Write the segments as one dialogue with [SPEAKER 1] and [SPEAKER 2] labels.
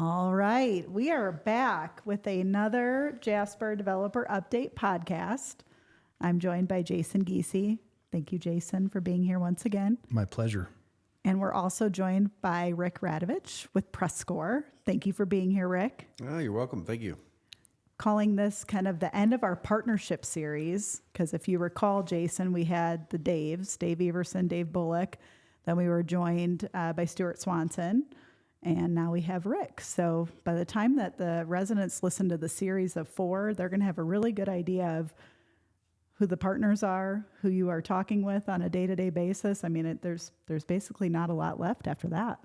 [SPEAKER 1] All right, we are back with another Jasper Developer Update podcast. I'm joined by Jason Giese. Thank you, Jason, for being here once again.
[SPEAKER 2] My pleasure.
[SPEAKER 1] And we're also joined by Rick Radovich with PressScore. Thank you for being here, Rick.
[SPEAKER 3] Oh, you're welcome. Thank you.
[SPEAKER 1] Calling this kind of the end of our partnership series, because if you recall, Jason, we had the Daves, Dave Everson, Dave Bullock. Then we were joined by Stuart Swanson. And now we have Rick. So by the time that the residents listen to the series of 4, they're going to have a really good idea of who the partners are, who you are talking with on a day-to-day basis. I mean, there's basically not a lot left after that.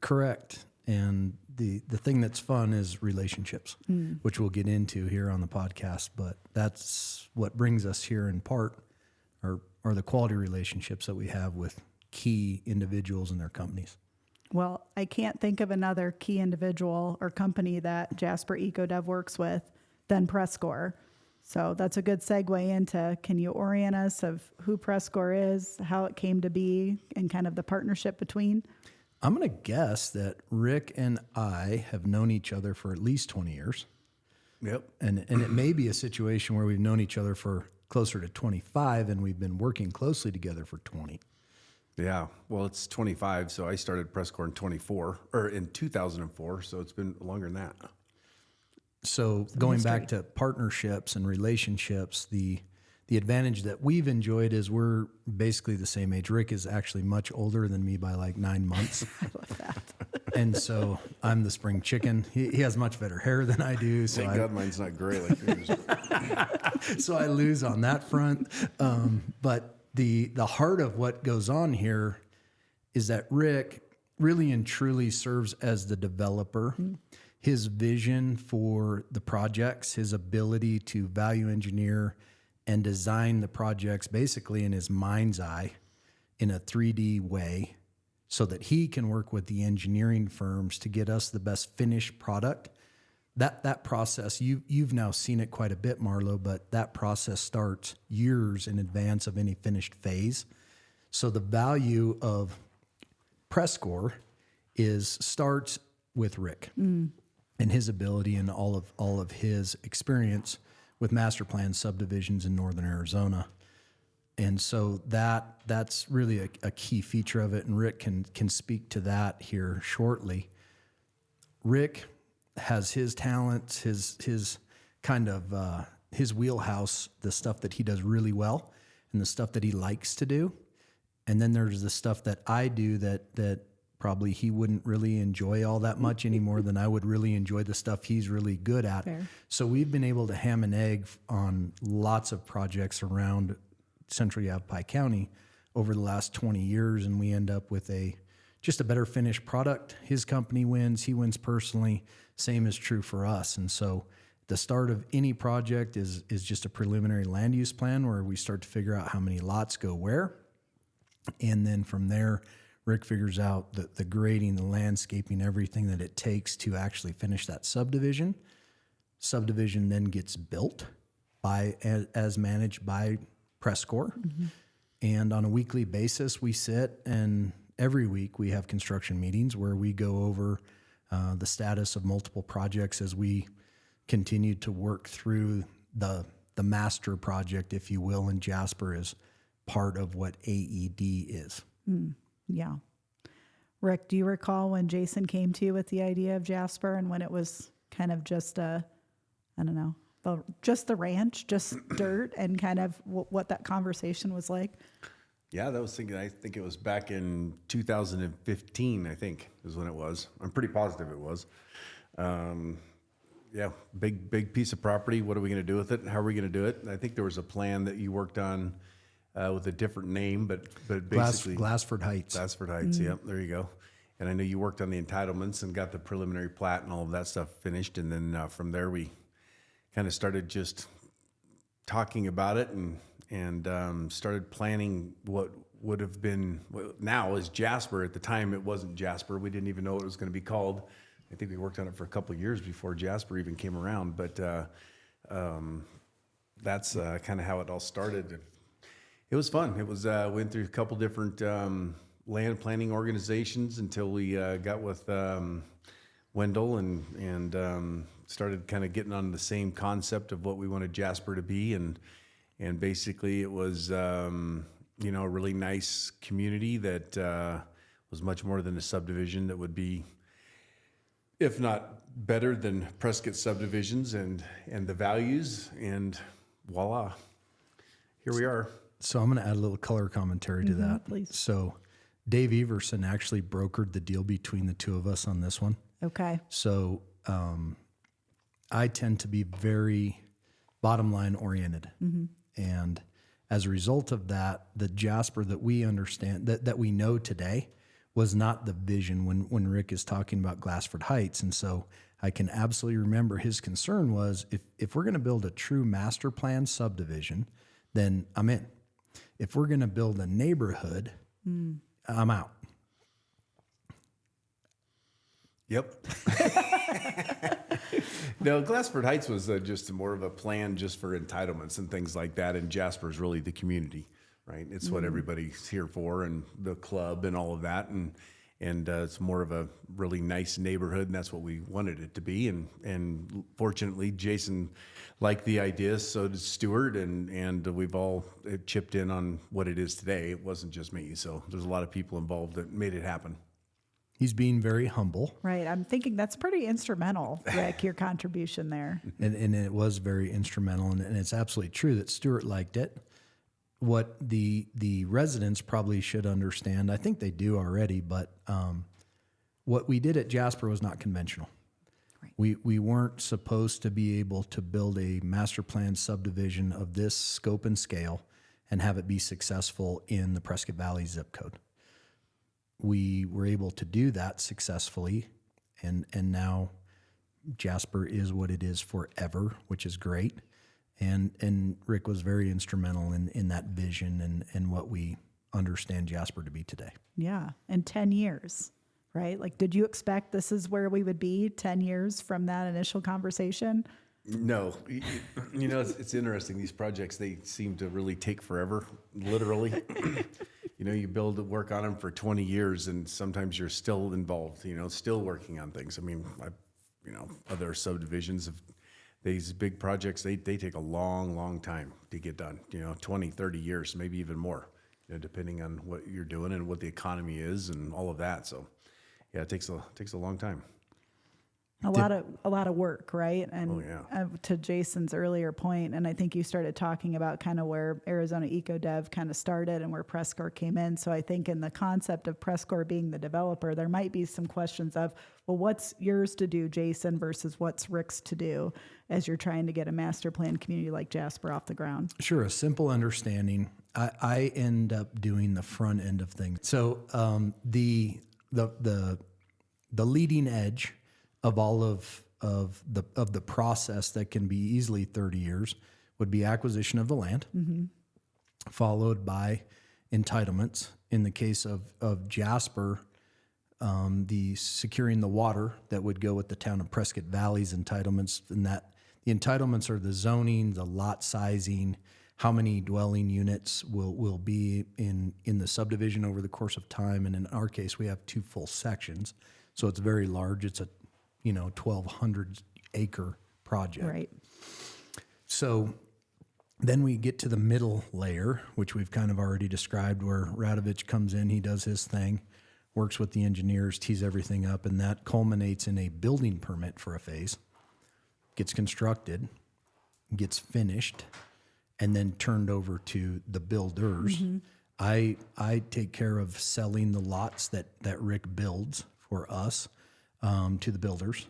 [SPEAKER 2] Correct. And the thing that's fun is relationships, which we'll get into here on the podcast. But that's what brings us here in part are the quality relationships that we have with key individuals and their companies.
[SPEAKER 1] Well, I can't think of another key individual or company that Jasper EcoDev works with than PressScore. So that's a good segue into, can you orient us of who PressScore is, how it came to be, and kind of the partnership between?
[SPEAKER 2] I'm going to guess that Rick and I have known each other for at least 20 years.
[SPEAKER 3] Yep.
[SPEAKER 2] And it may be a situation where we've known each other for closer to 25 and we've been working closely together for 20.
[SPEAKER 3] Yeah. Well, it's 25, so I started PressScore in 2004, so it's been longer than that.
[SPEAKER 2] So going back to partnerships and relationships, the advantage that we've enjoyed is we're basically the same age. Rick is actually much older than me by like 9 months.
[SPEAKER 1] I love that.
[SPEAKER 2] And so I'm the spring chicken. He has much better hair than I do. So
[SPEAKER 3] Thank God mine's not gray like yours.
[SPEAKER 2] so I lose on that front. But the heart of what goes on here is that Rick really and truly serves as the developer. His vision for the projects, his ability to value engineer and design the projects basically in his mind's eye in a 3D way so that he can work with the engineering firms to get us the best finished product. That process, you've now seen it quite a bit, Marlo, but that process starts years in advance of any finished phase. So the value of PressScore starts with Rick and his ability and all of his experience with master plan subdivisions in northern Arizona. And so that's really a key feature of it, and Rick can speak to that here shortly. Rick has his talents, his kind of his wheelhouse, the stuff that he does really well and the stuff that he likes to do. And then there's the stuff that I do that probably he wouldn't really enjoy all that much any more than I would really enjoy the stuff he's really good at.
[SPEAKER 1] Fair.
[SPEAKER 2] So we've been able to ham and egg on lots of projects around Central Yavapai County over the last 20 years, and we end up with just a better finished product. His company wins, he wins personally. Same is true for us. And so the start of any project is just a preliminary land use plan where we start to figure out how many lots go where. And then from there, Rick figures out the grading, the landscaping, everything that it takes to actually finish that subdivision. Subdivision then gets built as managed by PressScore. And on a weekly basis, we sit, and every week we have construction meetings where we go over the status of multiple projects as we continue to work through the master project, if you will, and Jasper is part of what AED is.
[SPEAKER 1] Yeah. Rick, do you recall when Jason came to you with the idea of Jasper and when it was kind of just just the ranch, just dirt, and kind of what that conversation was like?
[SPEAKER 3] Yeah, I think it was back in 2015, I think is when it was. I'm pretty positive it was. Yeah, big piece of property. What are we going to do with it? How are we going to do it? And I think there was a plan that you worked on with a different name, but basically
[SPEAKER 2] Glassford Heights.
[SPEAKER 3] Glassford Heights. Yep, there you go. And I know you worked on the entitlements and got the preliminary plat and all of that stuff finished. And then from there, we kind of started just talking about it and started planning what would have been now is Jasper. At the time, it wasn't Jasper. We didn't even know what it was going to be called. I think we worked on it for a couple of years before Jasper even came around. But that's kind of how it all started. It was fun. It was went through a couple different land planning organizations until we got with Wendell and started kind of getting on the same concept of what we wanted Jasper to be, and basically it was a really nice community that was much more than a subdivision that would be, if not better than Prescott subdivisions and the values, and voila, here we are.
[SPEAKER 2] So I'm going to add a little color commentary to that.
[SPEAKER 1] please.
[SPEAKER 2] So Dave Everson actually brokered the deal between the two of us on this one.
[SPEAKER 1] Okay.
[SPEAKER 2] So I tend to be very bottom line oriented. And as a result of that, the Jasper that we understand, that we know today, was not the vision when Rick is talking about Glassford Heights. And so I can absolutely remember his concern was if we're going to build a true master plan subdivision, then I'm in. If we're going to build a neighborhood, I'm out.
[SPEAKER 3] Yep. No, Glassford Heights was just more of a plan just for entitlements and things like that. And Jasper's really the community, right? It's what everybody's here for, and the club and all of that. And it's more of a really nice neighborhood, and that's what we wanted it to be. And fortunately, Jason liked the idea, so did Stuart, and we've all chipped in on what it is today. It wasn't just me, so there's a lot of people involved that made it happen.
[SPEAKER 2] He's being very humble.
[SPEAKER 1] Right. I'm thinking that's pretty instrumental, Rick, your contribution there.
[SPEAKER 2] And it was very instrumental, and it's absolutely true that Stuart liked it. What the residents probably should understand, I think they do already, but what we did at Jasper was not conventional.
[SPEAKER 1] Right.
[SPEAKER 2] We weren't supposed to be able to build a master plan subdivision of this scope and scale and have it be successful in the Prescott Valley zip code. We were able to do that successfully, and now Jasper is what it is forever, which is great. And Rick was very instrumental in that vision and what we understand Jasper to be today.
[SPEAKER 1] Yeah. And 10 years, right? Like, did you expect this is where we would be 10 years from that initial conversation?
[SPEAKER 3] No, it's interesting. These projects, they seem to really take forever, literally. You work on them for 20 years, and sometimes you're still involved, still working on things. I mean, other subdivisions of these big projects, they take a long, long time to get done, 20, 30 years, maybe even more, depending on what you're doing and what the economy is and all of that. So yeah, it takes a long time.
[SPEAKER 1] A lot of work, right? And to Jason's earlier point, and I think you started talking about kind of where Arizona EcoDev kind of started and where Prescor came in. So I think in the concept of Prescor being the developer, there might be some questions of, well, what's yours to do, Jason, versus what's Rick's to do as you're trying to get a master plan community like Jasper off the ground?
[SPEAKER 2] Sure, a simple understanding. I end up doing the front end of things. So the leading edge of all of the process that can be easily 30 years would be acquisition of the land, followed by entitlements. In the case of Jasper, the securing the water that would go with the town of Prescott Valley's entitlements, and that the entitlements are the zoning, the lot sizing, how many dwelling units will be in the subdivision over the course of time. And in our case, we have 2 full sections, so it's very large. It's a 1,200 acre project.
[SPEAKER 1] Right.
[SPEAKER 2] So then we get to the middle layer, which we've kind of already described, where Radovich comes in, he does his thing, works with the engineers, tees everything up, and that culminates in a building permit for a phase, gets constructed, gets finished, and then turned over to the builders. I take care of selling the lots that Rick builds for us to the builders,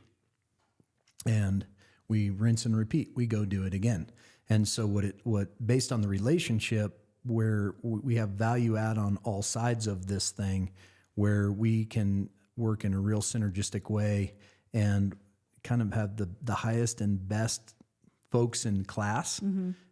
[SPEAKER 2] and we rinse and repeat. We go do it again. And so what based on the relationship where we have value add on all sides of this thing, where we can work in a real synergistic way and kind of have the highest and best folks in class,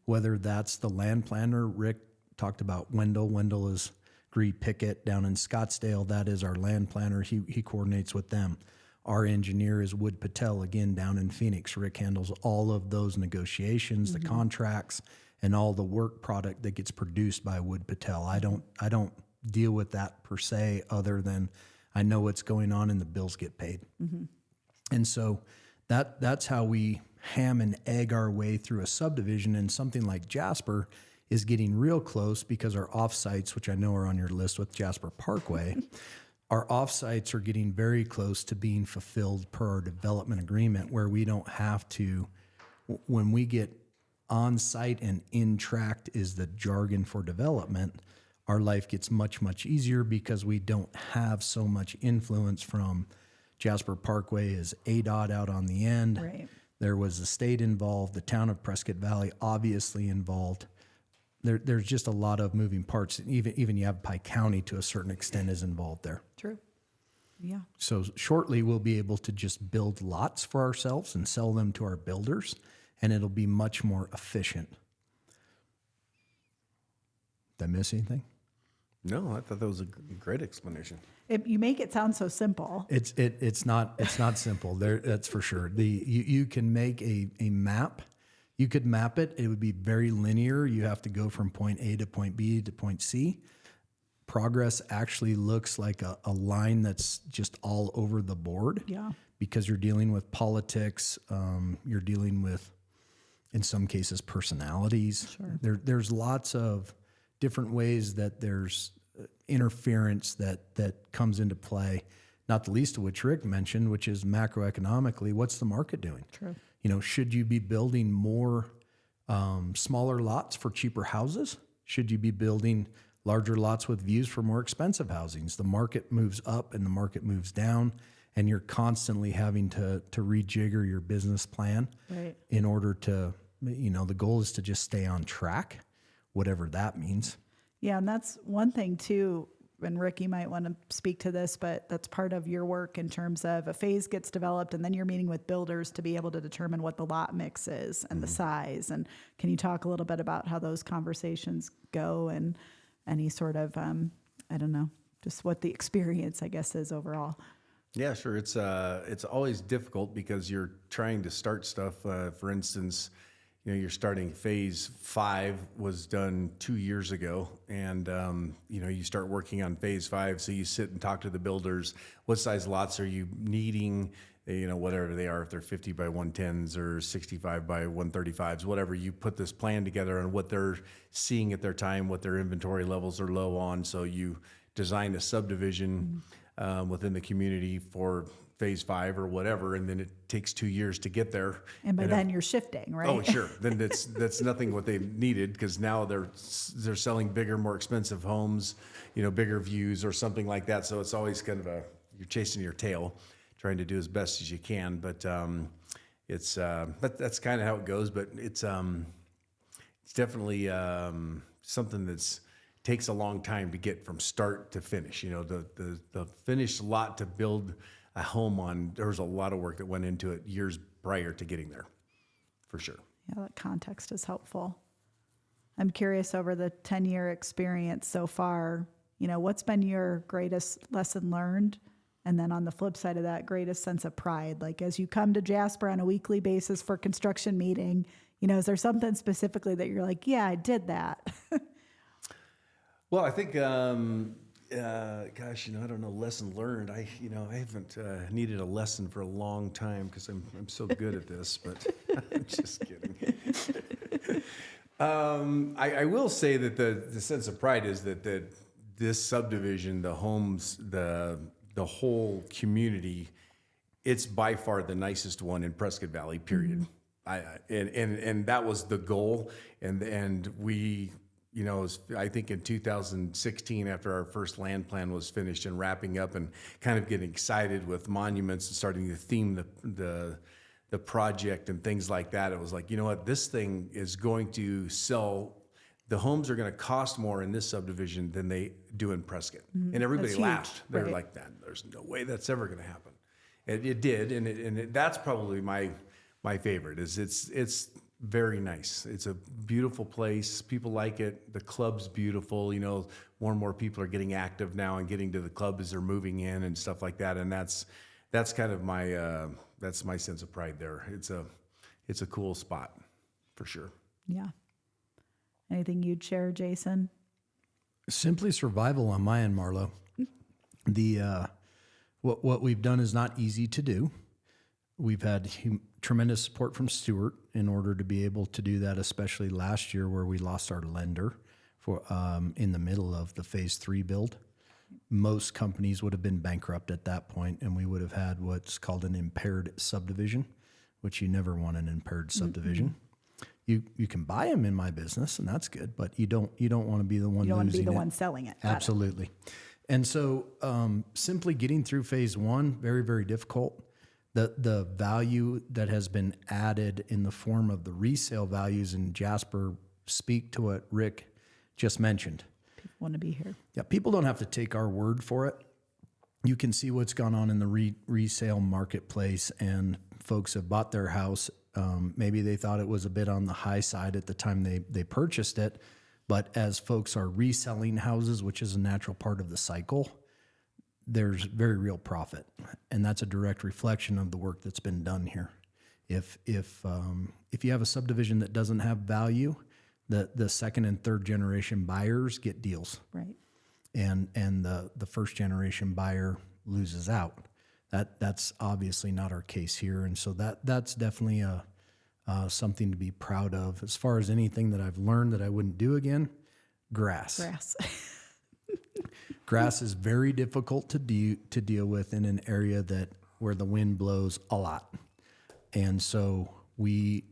[SPEAKER 2] whether that's the land planner. Rick talked about Wendell. Wendell is Gree Pickett down in Scottsdale. That is our land planner. He coordinates with them. Our engineer is Wood Patel, again, down in Phoenix. Rick handles all of those negotiations, the contracts, and all the work product that gets produced by Wood Patel. I don't deal with that per se, other than I know what's going on and the bills get paid. And so that's how we ham and egg our way through a subdivision. And something like Jasper is getting real close because our offsites, which I know are on your list with Jasper Parkway, our offsites are getting very close to being fulfilled per our development agreement, where we don't have to, when we get on site and in tract is the jargon for development, our life gets much, much easier because we don't have so much influence from Jasper Parkway is ADOT out on the end.
[SPEAKER 1] Right.
[SPEAKER 2] There was the state involved, the town of Prescott Valley obviously involved. There's just a lot of moving parts. Even Yavapai County to a certain extent is involved there.
[SPEAKER 1] True. Yeah.
[SPEAKER 2] So shortly we'll be able to just build lots for ourselves and sell them to our builders, and it'll be much more efficient. Did I miss anything?
[SPEAKER 3] No, I thought that was a great explanation.
[SPEAKER 1] You make it sound so simple.
[SPEAKER 2] It's not simple. That's for sure. You can make a map. You could map it. It would be very linear. You have to go from point A to point B to point C. Progress actually looks like a line that's just all over the board.
[SPEAKER 1] Yeah.
[SPEAKER 2] Because you're dealing with politics. You're dealing with, in some cases, personalities.
[SPEAKER 1] Sure.
[SPEAKER 2] There's lots of different ways that there's interference that comes into play, not the least of which Rick mentioned, which is macroeconomically, what's the market doing?
[SPEAKER 1] True.
[SPEAKER 2] Should you be building more smaller lots for cheaper houses? Should you be building larger lots with views for more expensive housings? The market moves up and the market moves down, and you're constantly having to rejigger your business plan
[SPEAKER 1] Right.
[SPEAKER 2] in order to, the goal is to just stay on track, whatever that means.
[SPEAKER 1] Yeah, and that's one thing too, and Rick, you might want to speak to this, but that's part of your work in terms of a phase gets developed and then you're meeting with builders to be able to determine what the lot mix is and the size. And can you talk a little bit about how those conversations go and any sort of, just what the experience, I guess, is overall?
[SPEAKER 3] Yeah, sure. It's always difficult because you're trying to start stuff. For instance, you're starting phase 5 was done 2 years ago, and you start working on phase 5. So you sit and talk to the builders. What size lots are you needing? Whatever they are, if they're 50 by 110s or 65 by 135s, whatever. You put this plan together on what they're seeing at their time, what their inventory levels are low on. So you design a subdivision within the community for phase 5 or whatever, and then it takes 2 years to get there.
[SPEAKER 1] And by then you're shifting, right?
[SPEAKER 3] Oh, sure. Then that's nothing what they needed, because now they're selling bigger, more expensive homes, bigger views or something like that. So it's always kind of you're chasing your tail, trying to do as best as you can. But that's kind of how it goes. But it's definitely something that's takes a long time to get from start to finish. The finished lot to build a home on, there was a lot of work that went into it years prior to getting there, for sure.
[SPEAKER 1] Yeah, that context is helpful. I'm curious, over the 10-year experience so far, what's been your greatest lesson learned? And then on the flip side of that, greatest sense of pride, like as you come to Jasper on a weekly basis for construction meeting, is there something specifically that you're like, yeah, I did that?
[SPEAKER 3] Well, I think, I don't know, lesson learned. I haven't needed a lesson for a long time because I'm so good at this, but I'm just kidding. I will say that the sense of pride is that this subdivision, the homes, the whole community, it's by far the nicest one in Prescott Valley, period. And that was the goal. And we, I think in 2016, after our first land plan was finished and wrapping up and kind of getting excited with monuments and starting to theme the project and things like that, it was like, this thing is going to sell. The homes are going to cost more in this subdivision than they do in Prescott. And everybody
[SPEAKER 1] That's
[SPEAKER 3] laughed.
[SPEAKER 1] huge,
[SPEAKER 3] They were
[SPEAKER 1] right.
[SPEAKER 3] like, there's no way that's ever going to happen. And it did. And that's probably my favorite. It's very nice. It's a beautiful place. People like it. The club's beautiful. More and more people are getting active now and getting to the club as they're moving in and stuff like that. And that's kind of that's my sense of pride there. It's a cool spot for sure.
[SPEAKER 1] Yeah. Anything you'd share, Jason?
[SPEAKER 2] Simply survival on my end, Marlo. What we've done is not easy to do. We've had tremendous support from Stewart in order to be able to do that, especially last year where we lost our lender for in the middle of the phase 3 build. Most companies would have been bankrupt at that point, and we would have had what's called an impaired subdivision, which you never want an impaired subdivision. You can buy them in my business, and that's good, but you don't want to be the one
[SPEAKER 1] You don't want to
[SPEAKER 2] losing
[SPEAKER 1] be the
[SPEAKER 2] it.
[SPEAKER 1] one selling it. Got it.
[SPEAKER 2] Absolutely. And so simply getting through phase 1, very, very difficult. The value that has been added in the form of the resale values in Jasper speak to what Rick just mentioned.
[SPEAKER 1] People want to be here.
[SPEAKER 2] Yeah, people don't have to take our word for it. You can see what's gone on in the resale marketplace, and folks have bought their house. Maybe they thought it was a bit on the high side at the time they purchased it, but as folks are reselling houses, which is a natural part of the cycle, there's very real profit, and that's a direct reflection of the work that's been done here. If you have a subdivision that doesn't have value, the second and third generation buyers get deals,
[SPEAKER 1] Right.
[SPEAKER 2] and the first generation buyer loses out. That's obviously not our case here, and so that's definitely something to be proud of. As far as anything that I've learned that I wouldn't do again, grass. Grass is very difficult to deal with in an area where the wind blows a lot. And so we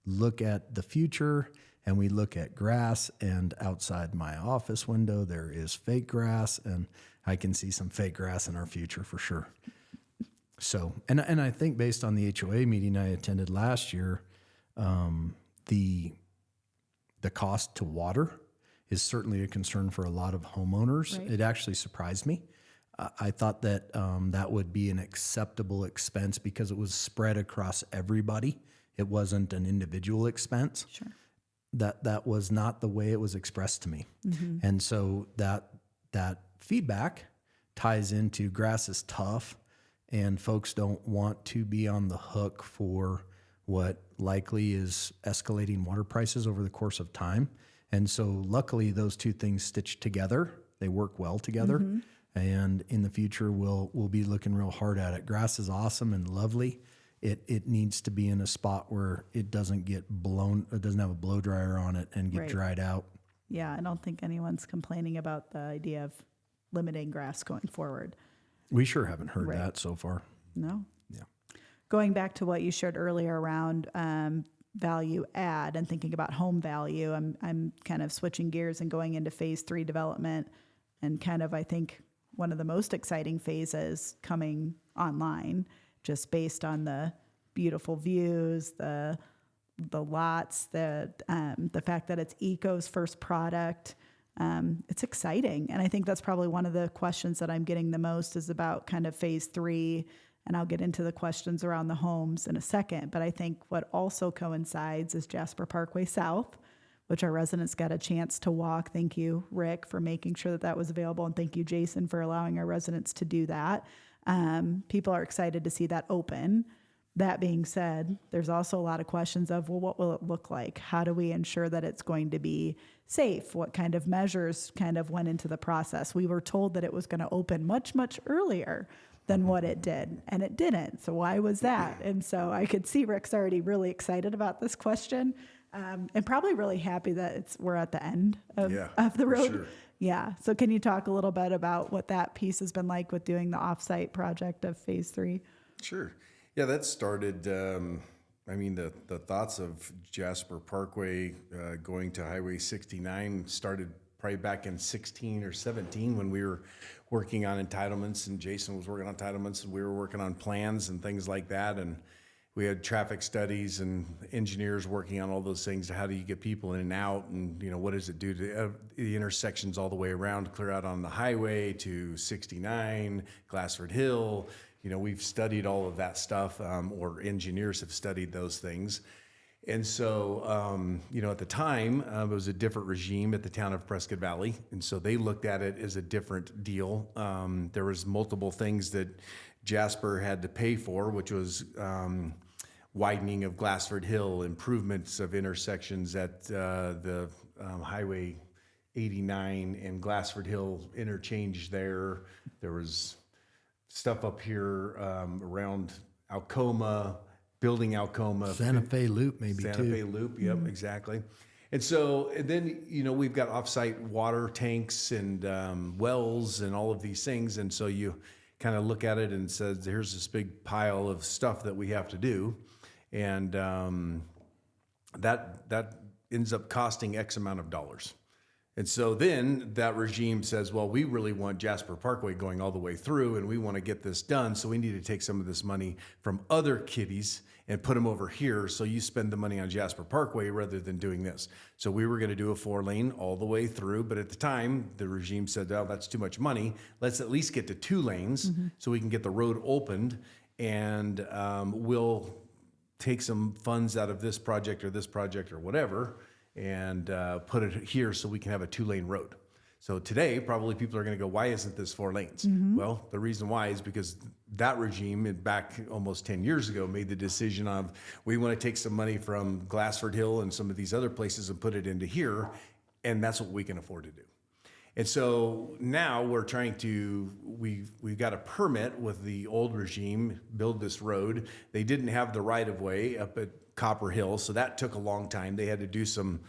[SPEAKER 2] look at the future and we look at grass, and outside my office window, there is fake grass, and I can see some fake grass in our future for sure. So, and I think based on the HOA meeting I attended last year, the cost to water is certainly a concern for a lot of homeowners.
[SPEAKER 1] Right.
[SPEAKER 2] It actually surprised me. I thought that that would be an acceptable expense because it was spread across everybody. It wasn't an individual expense.
[SPEAKER 1] Sure.
[SPEAKER 2] That was not the way it was expressed to me.
[SPEAKER 1] Mm-hmm.
[SPEAKER 2] And so that feedback ties into grass is tough, and folks don't want to be on the hook for what likely is escalating water prices over the course of time. And so luckily those two things stitch together. They work well together.
[SPEAKER 1] Mm-hmm.
[SPEAKER 2] And in the future, we'll be looking real hard at it. Grass is awesome and lovely. It needs to be in a spot where it doesn't get blown, it doesn't have a blow dryer on it and get
[SPEAKER 1] Right.
[SPEAKER 2] dried out.
[SPEAKER 1] Yeah, I don't think anyone's complaining about the idea of limiting grass going forward.
[SPEAKER 2] We sure haven't heard
[SPEAKER 1] Right.
[SPEAKER 2] that so far.
[SPEAKER 1] No.
[SPEAKER 2] Yeah.
[SPEAKER 1] Going back to what you shared earlier around value add and thinking about home value, I'm kind of switching gears and going into phase 3 development, and kind of I think one of the most exciting phases coming online, just based on the beautiful views, the lots, the fact that it's Eco's first product. It's exciting. And I think that's probably one of the questions that I'm getting the most is about kind of phase 3. And I'll get into the questions around the homes in a second. But I think what also coincides is Jasper Parkway South, which our residents got a chance to walk. Thank you, Rick, for making sure that was available. And thank you, Jason, for allowing our residents to do that. People are excited to see that open. That being said, there's also a lot of questions of, well, what will it look like? How do we ensure that it's going to be safe? What kind of measures kind of went into the process? We were told that it was going to open much, much earlier than what it did, and it didn't. So why was that? And so I could see Rick's already really excited about this question, and probably really happy that we're at the end of the road.
[SPEAKER 3] Sure.
[SPEAKER 1] Yeah. So can you talk a little bit about what that piece has been like with doing the offsite project of phase 3?
[SPEAKER 3] Sure. Yeah, that started, the thoughts of Jasper Parkway going to Highway 69 started probably back in 16 or 17 when we were working on entitlements, and Jason was working on entitlements, and we were working on plans and things like that. And we had traffic studies and engineers working on all those things. How do you get people in and out? And, what does it do to the intersections all the way around, clear out on the highway to 69, Glassford Hill? We've studied all of that stuff, or engineers have studied those things. And so, at the time, it was a different regime at the town of Prescott Valley. And so they looked at it as a different deal. There was multiple things that Jasper had to pay for, which was widening of Glassford Hill, improvements of intersections at the Highway 89 and Glassford Hill interchange there. There was stuff up here around Alcoma, building Alcoma.
[SPEAKER 2] Santa Fe Loop, maybe
[SPEAKER 3] Santa
[SPEAKER 2] too.
[SPEAKER 3] Fe Loop, yep, exactly. And so, and then, we've got offsite water tanks and wells and all of these things. And so you kind of look at it and says, here's this big pile of stuff that we have to do. And that ends up costing X amount of dollars. And so then that regime says, well, we really want Jasper Parkway going all the way through, and we want to get this done. So we need to take some of this money from other kitties and put them over here. So you spend the money on Jasper Parkway rather than doing this. So we were going to do a 4-lane all the way through. But at the time, the regime said, oh, that's too much money. Let's at least get to 2 lanes so we can get the road opened, and we'll take some funds out of this project or whatever, and put it here so we can have a 2-lane road. So today, probably people are going to go, why isn't this 4 lanes? Well, the reason why is because that regime back almost 10 years ago made the decision of, we want to take some money from Glassford Hill and some of these other places and put it into here, and that's what we can afford to do. And so now we're trying to, we've got a permit with the old regime, build this road. They didn't have the right of way up at Copper Hill, so that took a long time. They had to do some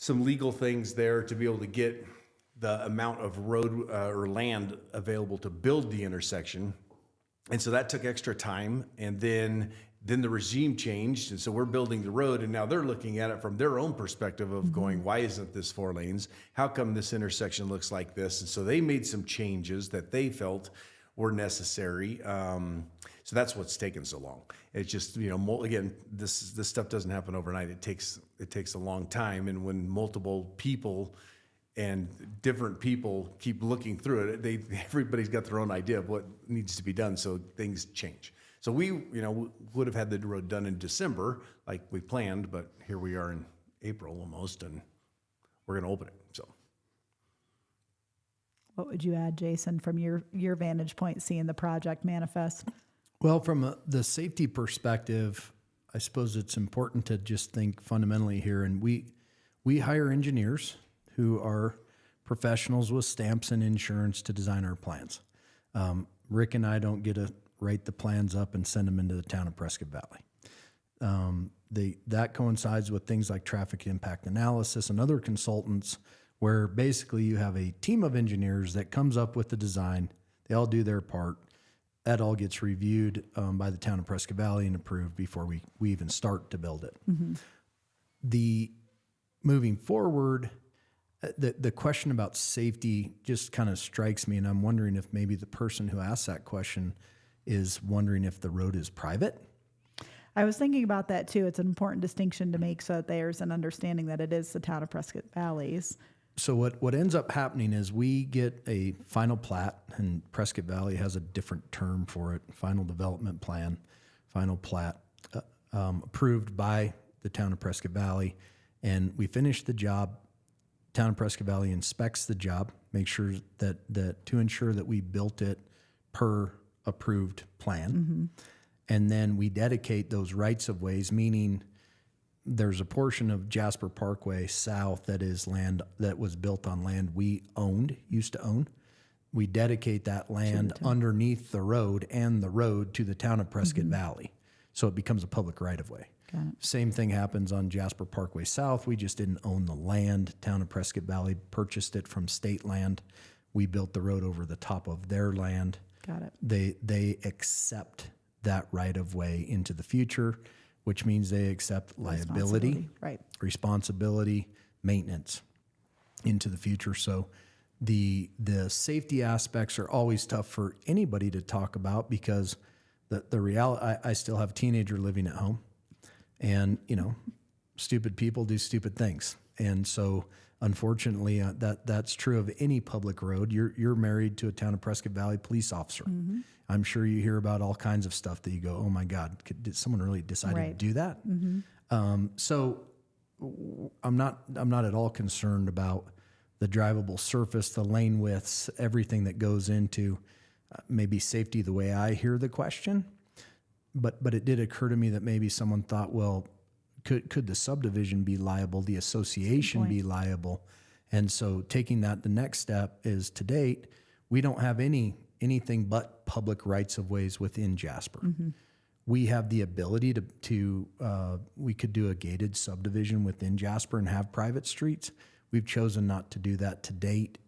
[SPEAKER 3] legal things there to be able to get the amount of road or land available to build the intersection. And so that took extra time. And then the regime changed. And so we're building the road, and now they're looking at it from their own perspective of going, why isn't this 4 lanes? How come this intersection looks like this? And so they made some changes that they felt were necessary. So that's what's taken so long. It's just, again, this stuff doesn't happen overnight. It takes a long time. And when multiple people and different people keep looking through it, everybody's got their own idea of what needs to be done. So things change. So we, would have had the road done in December like we planned, but here we are in April almost, and we're going to open it. So.
[SPEAKER 1] What would you add, Jason, from your vantage point, seeing the project manifest?
[SPEAKER 2] Well, from the safety perspective, I suppose it's important to just think fundamentally here. And we hire engineers who are professionals with stamps and insurance to design our plans. Rick and I don't get to write the plans up and send them into the town of Prescott Valley. That coincides with things like traffic impact analysis and other consultants, where basically you have a team of engineers that comes up with the design. They all do their part. That all gets reviewed by the town of Prescott Valley and approved before we even start to build it. The moving forward, the question about safety just kind of strikes me, and I'm wondering if maybe the person who asked that question is wondering if the road is private.
[SPEAKER 1] I was thinking about that too. It's an important distinction to make so that there's an understanding that it is the town of Prescott Valley's.
[SPEAKER 2] So what ends up happening is we get a final plat, and Prescott Valley has a different term for it, final development plan, final plat, approved by the town of Prescott Valley. And we finish the job. Town of Prescott Valley inspects the job, make sure that to ensure that we built it per approved plan. And then we dedicate those rights of ways, meaning there's a portion of Jasper Parkway south that is land that was built on land we used to own. We dedicate that land underneath the road and the road to the town of Prescott Valley. So it becomes a public right of way. Same thing happens on Jasper Parkway South. We just didn't own the land. Town of Prescott Valley purchased it from state land. We built the road over the top of their land.
[SPEAKER 1] Got it.
[SPEAKER 2] They accept that right of way into the future, which means they accept liability, responsibility, maintenance into the future. So the safety aspects are always tough for anybody to talk about, because the reality, I still have a teenager living at home, and stupid people do stupid things. And so unfortunately, that's true of any public road. You're married to a town of Prescott Valley police officer. I'm sure you hear about all kinds of stuff that you go, oh my God, did someone really decide to do that? So I'm not at all concerned about the drivable surface, the lane widths, everything that goes into maybe safety the way I hear the question. But it did occur to me that maybe someone thought, well, could the subdivision be liable, the association be liable? And so taking that, the next step is, to date, we don't have anything but public rights of ways within Jasper. we have the ability we could do a gated subdivision within Jasper and have private streets. We've chosen not to do that to date.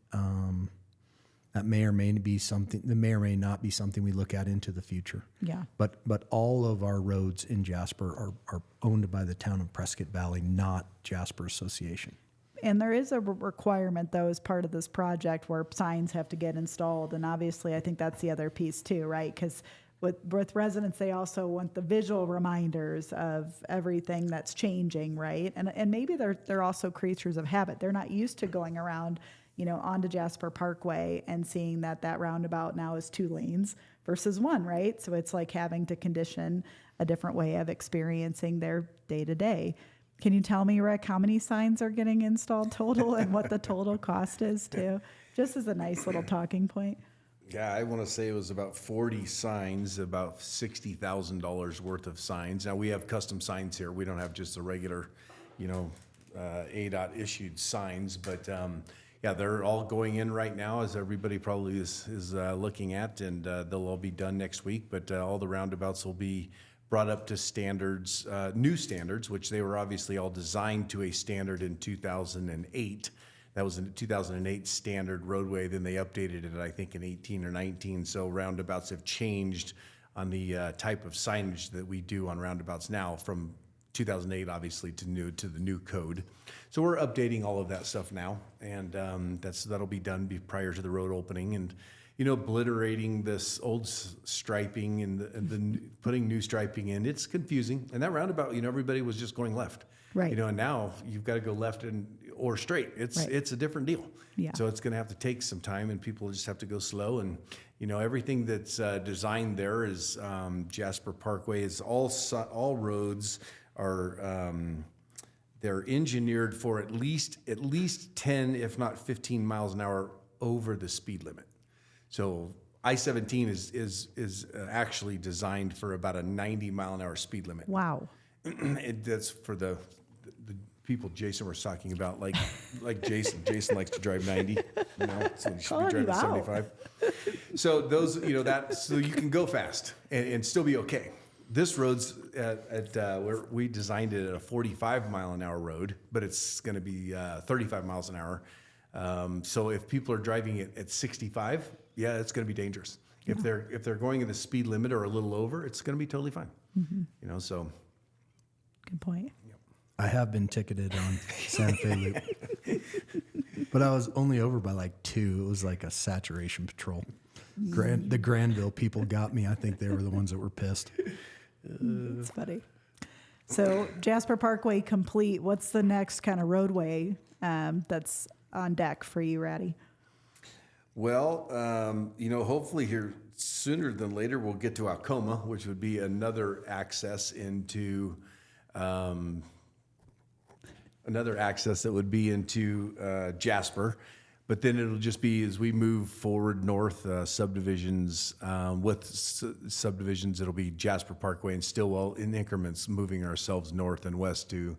[SPEAKER 2] That may or may not be something we look at into the future.
[SPEAKER 1] Yeah.
[SPEAKER 2] But all of our roads in Jasper are owned by the town of Prescott Valley, not Jasper Association.
[SPEAKER 1] And there is a requirement, though, as part of this project where signs have to get installed. And obviously, I think that's the other piece, too, right? Because with residents, they also want the visual reminders of everything that's changing, right? And maybe they're also creatures of habit. They're not used to going around, onto Jasper Parkway and seeing that roundabout now is 2 lanes versus 1, right? So it's like having to condition a different way of experiencing their day-to-day. Can you tell me, Rick, how many signs are getting installed total and what the total cost is, too? Just as a nice little talking point.
[SPEAKER 3] Yeah, I want to say it was about 40 signs, about $60,000 worth of signs. Now, we have custom signs here. We don't have just the regular, ADOT issued signs, but yeah, they're all going in right now, as everybody probably is looking at, and they'll all be done next week. But all the roundabouts will be brought up to standards, new standards, which they were obviously all designed to a standard in 2008. That was a 2008 standard roadway. Then they updated it, I think, in 18 or 19. So roundabouts have changed on the type of signage that we do on roundabouts now from 2008, obviously, to the new code. So we're updating all of that stuff now, and that'll be done prior to the road opening. And obliterating this old striping and putting new striping in, it's confusing. And that roundabout, everybody was just going left.
[SPEAKER 1] Right.
[SPEAKER 3] And now you've got to go left or straight. It's a different deal.
[SPEAKER 1] Yeah.
[SPEAKER 3] So it's going to have to take some time, and people just have to go slow. And everything that's designed there is Jasper Parkway is all roads are they're engineered for at least 10, if not 15 miles an hour over the speed limit. So I-17 is actually designed for about a 90 mile an hour speed limit.
[SPEAKER 1] Wow.
[SPEAKER 3] That's for the people Jason was talking about, like Jason. Jason likes to drive 90, so he should be driving 75. So those, so you can go fast and still be okay. This road's at where we designed it at a 45 mile an hour road, but it's going to be 35 miles an hour. So if people are driving it at 65, yeah, it's going to be dangerous. Yeah. If they're going at the speed limit or a little over, it's going to be totally fine. Mm-hmm. So.
[SPEAKER 1] Good point.
[SPEAKER 2] I have been ticketed on Santa Fe Loop, but I was only over by like 2. It was like a saturation patrol. The Granville people got me. I think they were the ones that were pissed.
[SPEAKER 1] That's funny. So Jasper Parkway complete. What's the next kind of roadway that's on deck for you, Ratty?
[SPEAKER 3] Well, hopefully here sooner than later we'll get to Alcoma, which would be another access into that would be into Jasper. But then it'll just be as we move forward north, subdivisions, subdivisions, it'll be Jasper Parkway and Stillwell in increments, moving ourselves north and west to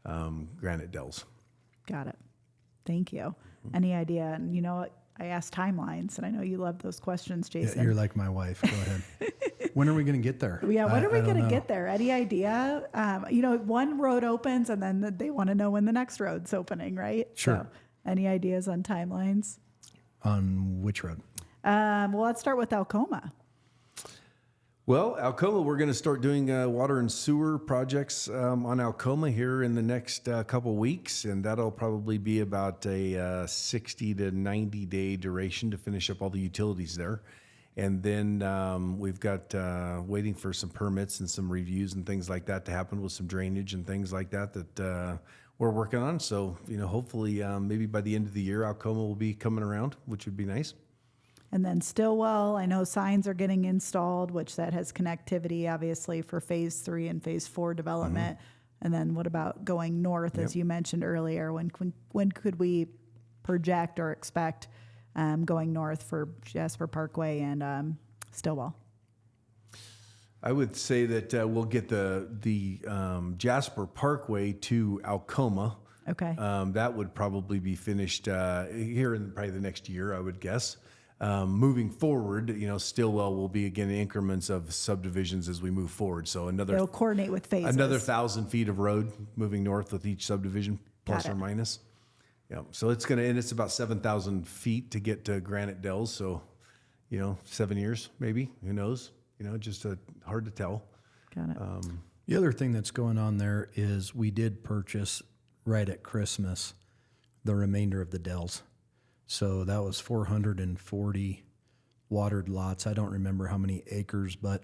[SPEAKER 3] Granite Dells.
[SPEAKER 1] Got it. Thank you. Any idea? And I asked timelines, and I know you love those questions, Jason.
[SPEAKER 2] Yeah, you're like my wife. Go ahead. When are we going to get there?
[SPEAKER 1] Yeah, when are we going to get there? Any idea? One road opens, and then they want to know when the next road's opening, right?
[SPEAKER 2] Sure.
[SPEAKER 1] So, any ideas on timelines?
[SPEAKER 2] On which road?
[SPEAKER 1] Well, let's start with Alcoma.
[SPEAKER 3] Well, Alcoma, we're going to start doing water and sewer projects on Alcoma here in the next couple weeks, and that'll probably be about a 60 to 90 day duration to finish up all the utilities there. And then we've got waiting for some permits and some reviews and things like that to happen with some drainage and things like that we're working on. So, hopefully maybe by the end of the year, Alcoma will be coming around, which would be nice.
[SPEAKER 1] And then Stillwell, I know signs are getting installed, which that has connectivity, obviously, for phase 3 and phase 4 development. Mm-hmm. And then what about going north, as you mentioned earlier? When could we project or expect going north for Jasper Parkway and Stillwell?
[SPEAKER 3] I would say that we'll get the Jasper Parkway to Alcoma.
[SPEAKER 1] Okay.
[SPEAKER 3] That would probably be finished here in probably the next year, I would guess. moving forward, Stillwell will be again increments of subdivisions as we move forward. So
[SPEAKER 1] It'll coordinate with phases.
[SPEAKER 3] another 1,000 feet of road moving north with each subdivision, plus
[SPEAKER 1] Got
[SPEAKER 3] or
[SPEAKER 1] it.
[SPEAKER 3] minus. Yeah. So it's about 7,000 feet to get to Granite Dells. So, 7 years, maybe, who knows, just hard to tell.
[SPEAKER 1] Got it.
[SPEAKER 2] The other thing that's going on there is we did purchase right at Christmas the remainder of the Dells. So that was 440 watered lots. I don't remember how many acres, but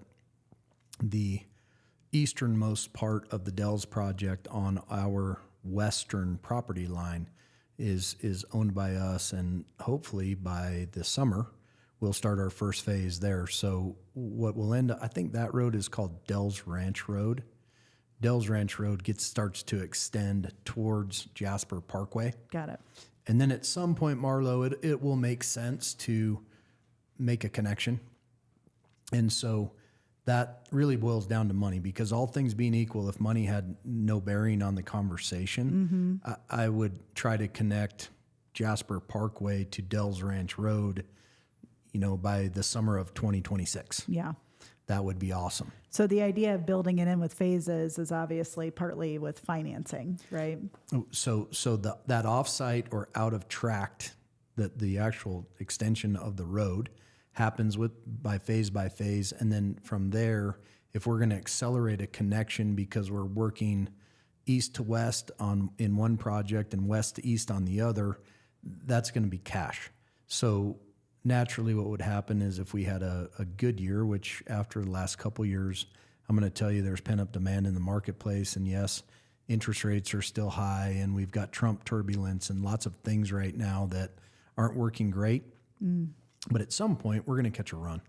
[SPEAKER 2] the easternmost part of the Dells project on our western property line is owned by us, and hopefully by the summer we'll start our first phase there. So what will end up, I think that road is called Dells Ranch Road. Dells Ranch Road starts to extend towards Jasper Parkway.
[SPEAKER 1] Got it.
[SPEAKER 2] And then at some point, Marlo, it will make sense to make a connection. And so that really boils down to money, because all things being equal, if money had no bearing on the conversation, I would try to connect Jasper Parkway to Dells Ranch Road, by the summer of 2026.
[SPEAKER 1] Yeah.
[SPEAKER 2] That would be awesome.
[SPEAKER 1] So the idea of building it in with phases is obviously partly with financing, right?
[SPEAKER 2] So that offsite or out of tract, that the actual extension of the road happens by phase, and then from there, if we're going to accelerate a connection because we're working east to west in one project and west to east on the other, that's going to be cash. So naturally, what would happen is if we had a good year, which after the last couple years, I'm going to tell you there's pent-up demand in the marketplace. And yes, interest rates are still high, and we've got Trump turbulence and lots of things right now that aren't working great. But at some point, we're going to catch a run.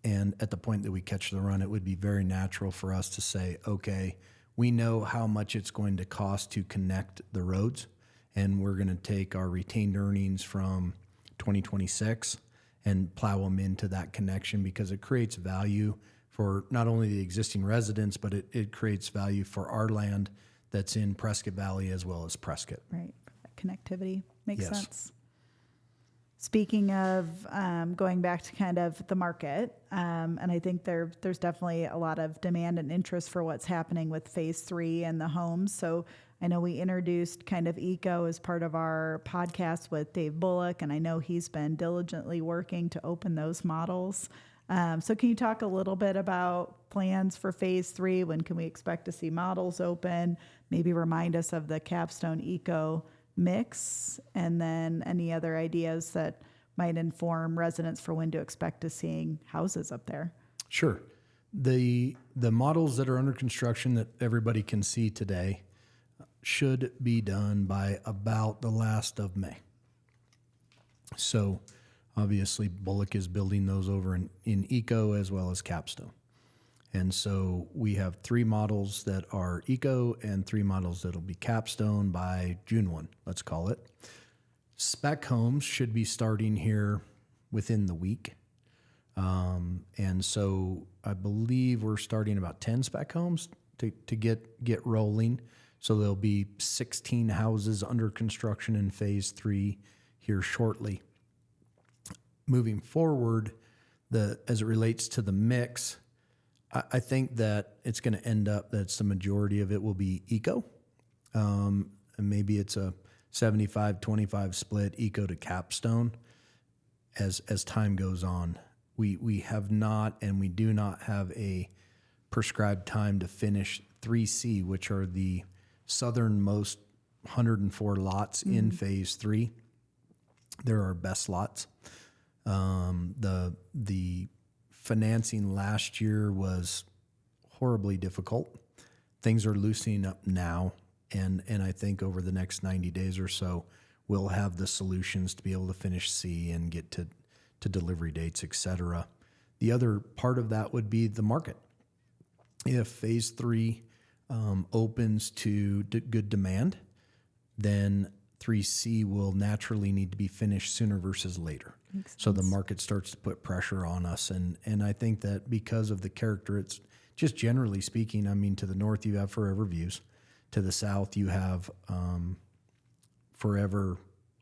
[SPEAKER 2] And at the point that we catch the run, it would be very natural for us to say, okay, we know how much it's going to cost to connect the roads, and we're going to take our retained earnings from 2026 and plow them into that connection, because it creates value for not only the existing residents, but it creates value for our land that's in Prescott Valley as well as Prescott.
[SPEAKER 1] Right. Connectivity makes
[SPEAKER 2] Yes.
[SPEAKER 1] sense. Speaking of going back to kind of the market, and I think there's definitely a lot of demand and interest for what's happening with phase 3 and the homes. So I know we introduced kind of eco as part of our podcast with Dave Bullock, and I know he's been diligently working to open those models. So can you talk a little bit about plans for phase 3? When can we expect to see models open? Maybe remind us of the Capstone Eco mix, and then any other ideas that might inform residents for when to expect to seeing houses up there.
[SPEAKER 2] Sure. The models that are under construction that everybody can see today should be done by about the last of May. So obviously Bullock is building those over in Eco as well as Capstone. And so we have 3 models that are Eco and 3 models that'll be Capstone by June 1, let's call it. Spec homes should be starting here within the week. And so I believe we're starting about 10 spec homes to get rolling. So there'll be 16 houses under construction in phase 3 here shortly. Moving forward, as it relates to the mix, I think that it's going to end up that's the majority of it will be Eco. And maybe it's a 75-25 split Eco to Capstone as time goes on. We have not, and we do not have a prescribed time to finish 3C, which are the southernmost 104 lots in phase 3. They're our best lots. The financing last year was horribly difficult. Things are loosening up now, and I think over the next 90 days or so, we'll have the solutions to be able to finish C and get to delivery dates, et cetera. The other part of that would be the market. If phase 3 opens to good demand, then 3C will naturally need to be finished sooner versus later. So the market starts to put pressure on us. And I think that because of the character, it's just generally speaking, I mean, to the north, you have forever views. To the south, you have forever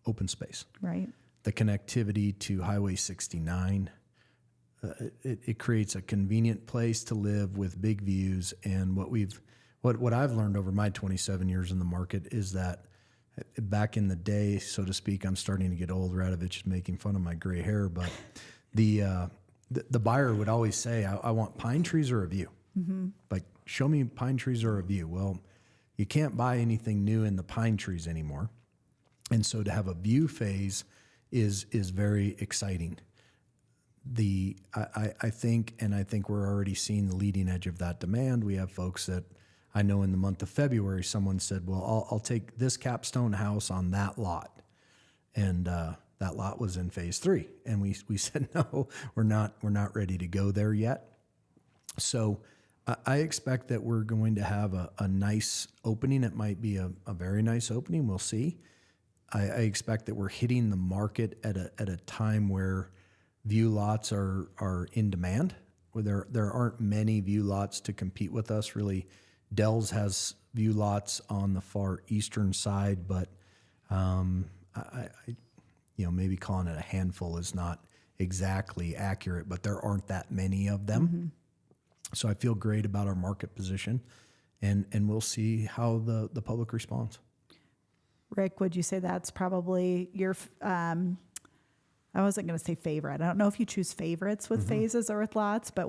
[SPEAKER 2] open space.
[SPEAKER 1] Right.
[SPEAKER 2] the connectivity to Highway 69. It creates a convenient place to live with big views. And what I've learned over my 27 years in the market is that back in the day, so to speak, I'm starting to get old. Radovich is making fun of my gray hair, but the buyer would always say, I want pine trees or a view. Like, show me pine trees or a view. Well, you can't buy anything new in the pine trees anymore. And so to have a view phase is very exciting. I think we're already seeing the leading edge of that demand. We have folks that I know in the month of February, someone said, well, I'll take this capstone house on that lot. And that lot was in phase 3. And we said, no, we're not ready to go there yet. So I expect that we're going to have a nice opening. It might be a very nice opening. We'll see. I expect that we're hitting the market at a time where view lots are in demand, where there aren't many view lots to compete with us. Really, Dells has view lots on the far eastern side, but I maybe calling it a handful is not exactly accurate, but there aren't that many of them. So I feel great about our market position, and we'll see how the public responds.
[SPEAKER 1] Rick, would you say that's probably your, I wasn't going to say favorite. I don't know if you choose favorites with phases or with lots, but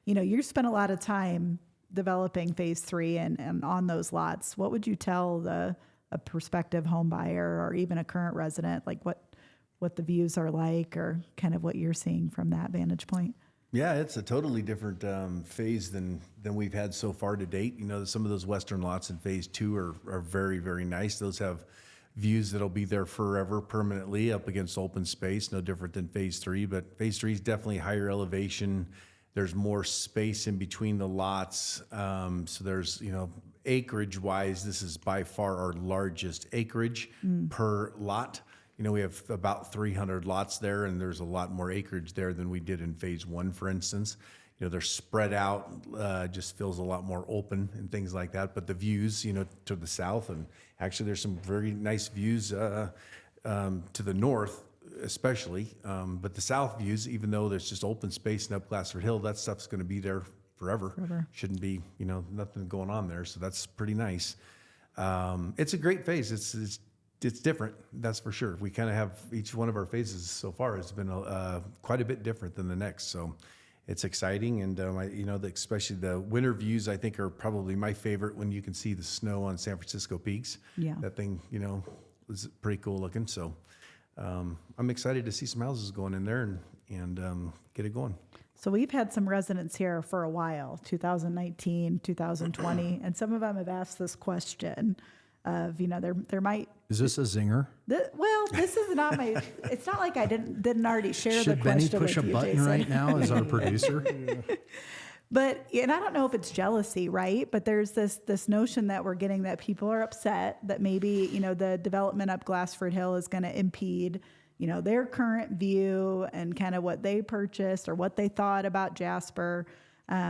[SPEAKER 1] you spent a lot of time developing phase 3 and on those lots. What would you tell a prospective home buyer or even a current resident, like what the views are like, or kind of what you're seeing from that vantage point?
[SPEAKER 3] Yeah, it's a totally different phase than we've had so far to date. Some of those western lots in phase 2 are very, very nice. Those have views that'll be there forever, permanently up against open space, no different than phase 3. But phase 3 is definitely higher elevation. There's more space in between the lots. So there's, acreage wise, this is by far our largest acreage per lot. We have about 300 lots there, and there's a lot more acreage there than we did in phase 1, for instance. They're spread out, just feels a lot more open and things like that. But the views, to the south, and actually there's some very nice views to the north, especially. But the south views, even though there's just open space and up Glassford Hill, that stuff's going to be there forever. Shouldn't be, nothing going on there. So that's pretty nice. It's a great phase. It's different, that's for sure. We kind of have each one of our phases so far has been quite a bit different than the next. So it's exciting, and especially the winter views, I think, are probably my favorite when you can see the snow on San Francisco peaks.
[SPEAKER 1] Yeah,
[SPEAKER 3] that thing, is pretty cool looking. So I'm excited to see some houses going in there and get it going.
[SPEAKER 1] So we've had some residents here for a while, 2019, 2020, and some of them have asked this question of, there might.
[SPEAKER 2] Is this a zinger?
[SPEAKER 1] This is not my. It's not like I didn't already share the question with you, Jason.
[SPEAKER 2] Should Benny push a button right now as our producer?
[SPEAKER 1] But, and I don't know if it's jealousy, right? But there's this notion that we're getting that people are upset that maybe, the development up Glassford Hill is going to impede, their current view and kind of what they purchased or what they thought about Jasper.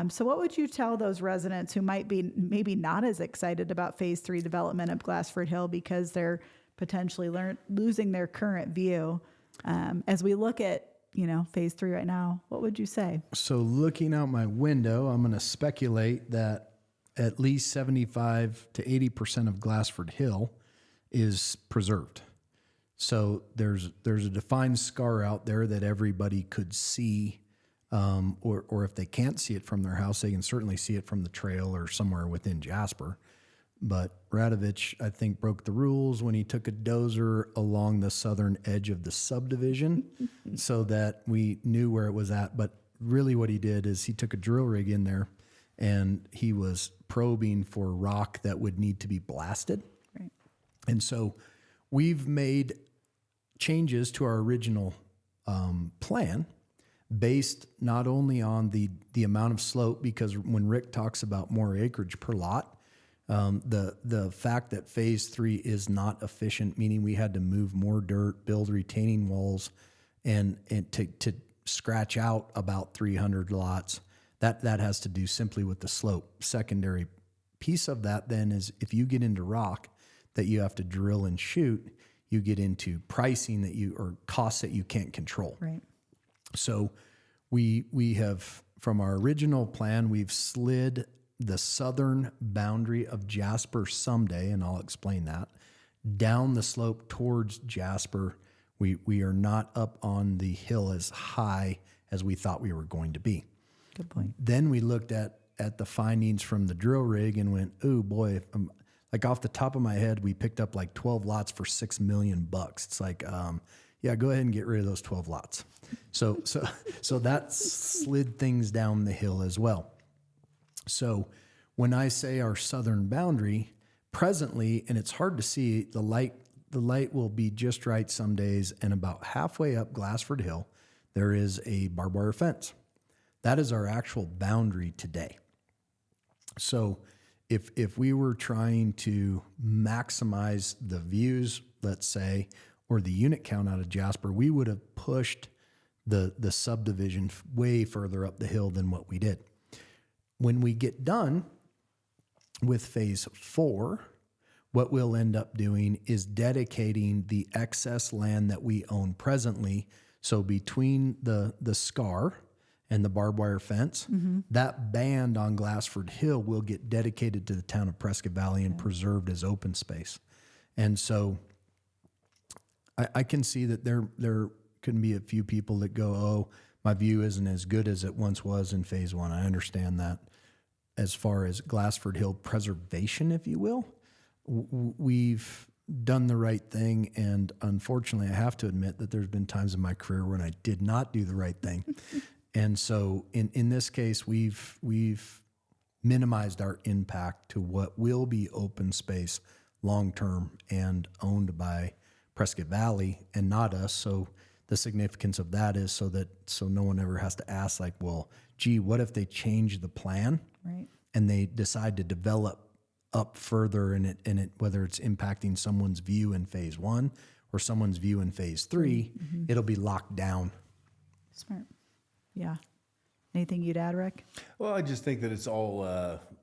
[SPEAKER 1] So what would you tell those residents who might be maybe not as excited about phase 3 development of Glassford Hill because they're potentially losing their current view? As we look at, phase 3 right now, what would you say? So
[SPEAKER 2] looking out my window, I'm going to speculate that at least 75 to 80% of Glassford Hill is preserved. So there's a defined scar out there that everybody could see. Or if they can't see it from their house, they can certainly see it from the trail or somewhere within Jasper. But Radovich, I think, broke the rules when he took a dozer along the southern edge of the subdivision so that we knew where it was at. But really what he did is he took a drill rig in there and he was probing for rock that would need to be blasted.
[SPEAKER 1] Right.
[SPEAKER 2] And so we've made changes to our original plan based not only on the amount of slope, because when Rick talks about more acreage per lot, the fact that phase 3 is not efficient, meaning we had to move more dirt, build retaining walls, and to scratch out about 300 lots, that has to do simply with the slope. Secondary piece of that then is if you get into rock that you have to drill and shoot, you get into pricing or costs that you can't control.
[SPEAKER 1] Right.
[SPEAKER 2] So we have, from our original plan, we've slid the southern boundary of Jasper someday, and I'll explain that, down the slope towards Jasper. We are not up on the hill as high as we thought we were going to be.
[SPEAKER 1] Good point.
[SPEAKER 2] Then we looked at the findings from the drill rig and went, oh boy, like off the top of my head, we picked up like 12 lots for $6 million. It's like, yeah, go ahead and get rid of those 12 lots. So that slid things down the hill as well. So when I say our southern boundary, presently, and it's hard to see, the light will be just right some days, and about halfway up Glassford Hill, there is a barbed wire fence. That is our actual boundary today. So if we were trying to maximize the views, let's say, or the unit count out of Jasper, we would have pushed the subdivision way further up the hill than what we did. When we get done with phase 4, what we'll end up doing is dedicating the excess land that we own presently. So between the scar and the barbed wire fence, that band on Glassford Hill will get dedicated to the town of Prescott Valley and preserved as open space. And so I can see that there can be a few people that go, oh, my view isn't as good as it once was in phase 1. I understand that. As far as Glassford Hill preservation, if you will, we've done the right thing. And unfortunately, I have to admit that there's been times in my career when I did not do the right thing. And so in this case, we've minimized our impact to what will be open space long-term and owned by Prescott Valley and not us. So the significance of that is so no one ever has to ask, like, well, gee, what if they change the plan?
[SPEAKER 1] Right.
[SPEAKER 2] And they decide to develop up further in it, whether it's impacting someone's view in phase 1 or someone's view in phase 3, it'll be locked down.
[SPEAKER 1] Smart. Yeah. Anything you'd add, Rick?
[SPEAKER 3] Well, I just think that it's all,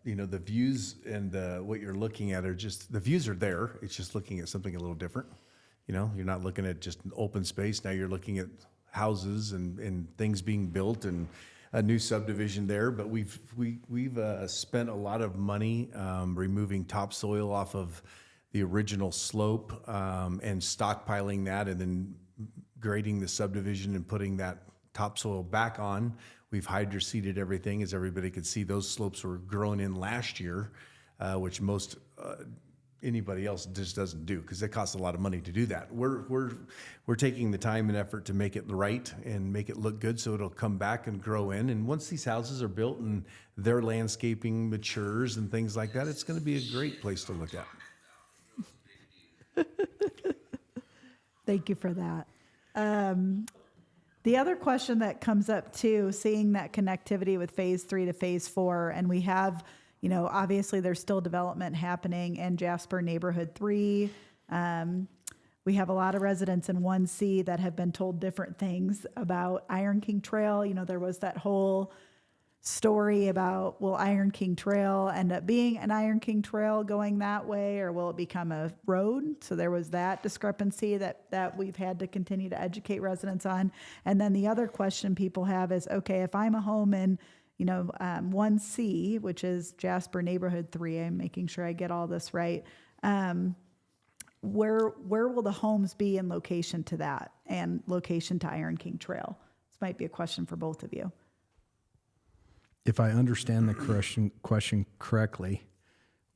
[SPEAKER 3] the views and what you're looking at are just, the views are there. It's just looking at something a little different. You're not looking at just an open space. Now you're looking at houses and things being built and a new subdivision there. But we've spent a lot of money removing topsoil off of the original slope and stockpiling that, and then grading the subdivision and putting that topsoil back on. We've hydroseeded everything. As everybody could see, those slopes were grown in last year, which most anybody else just doesn't do, because it costs a lot of money to do that. We're taking the time and effort to make it right and make it look good, so it'll come back and grow in. And once these houses are built and their landscaping matures and things like that, it's going to be a great place to look at.
[SPEAKER 1] Thank you for that. The other question that comes up too, seeing that connectivity with phase 3 to phase 4, and we have, obviously there's still development happening in Jasper Neighborhood 3. We have a lot of residents in 1C that have been told different things about Iron King Trail. There was that whole story about, will Iron King Trail end up being an Iron King Trail going that way, or will it become a road? So there was that discrepancy that we've had to continue to educate residents on. And then the other question people have is, okay, if I'm a home in 1C, which is Jasper Neighborhood 3, I'm making sure I get all this right, where will the homes be in location to that and location to Iron King Trail? This might be a question for both of you.
[SPEAKER 2] If I understand the question correctly,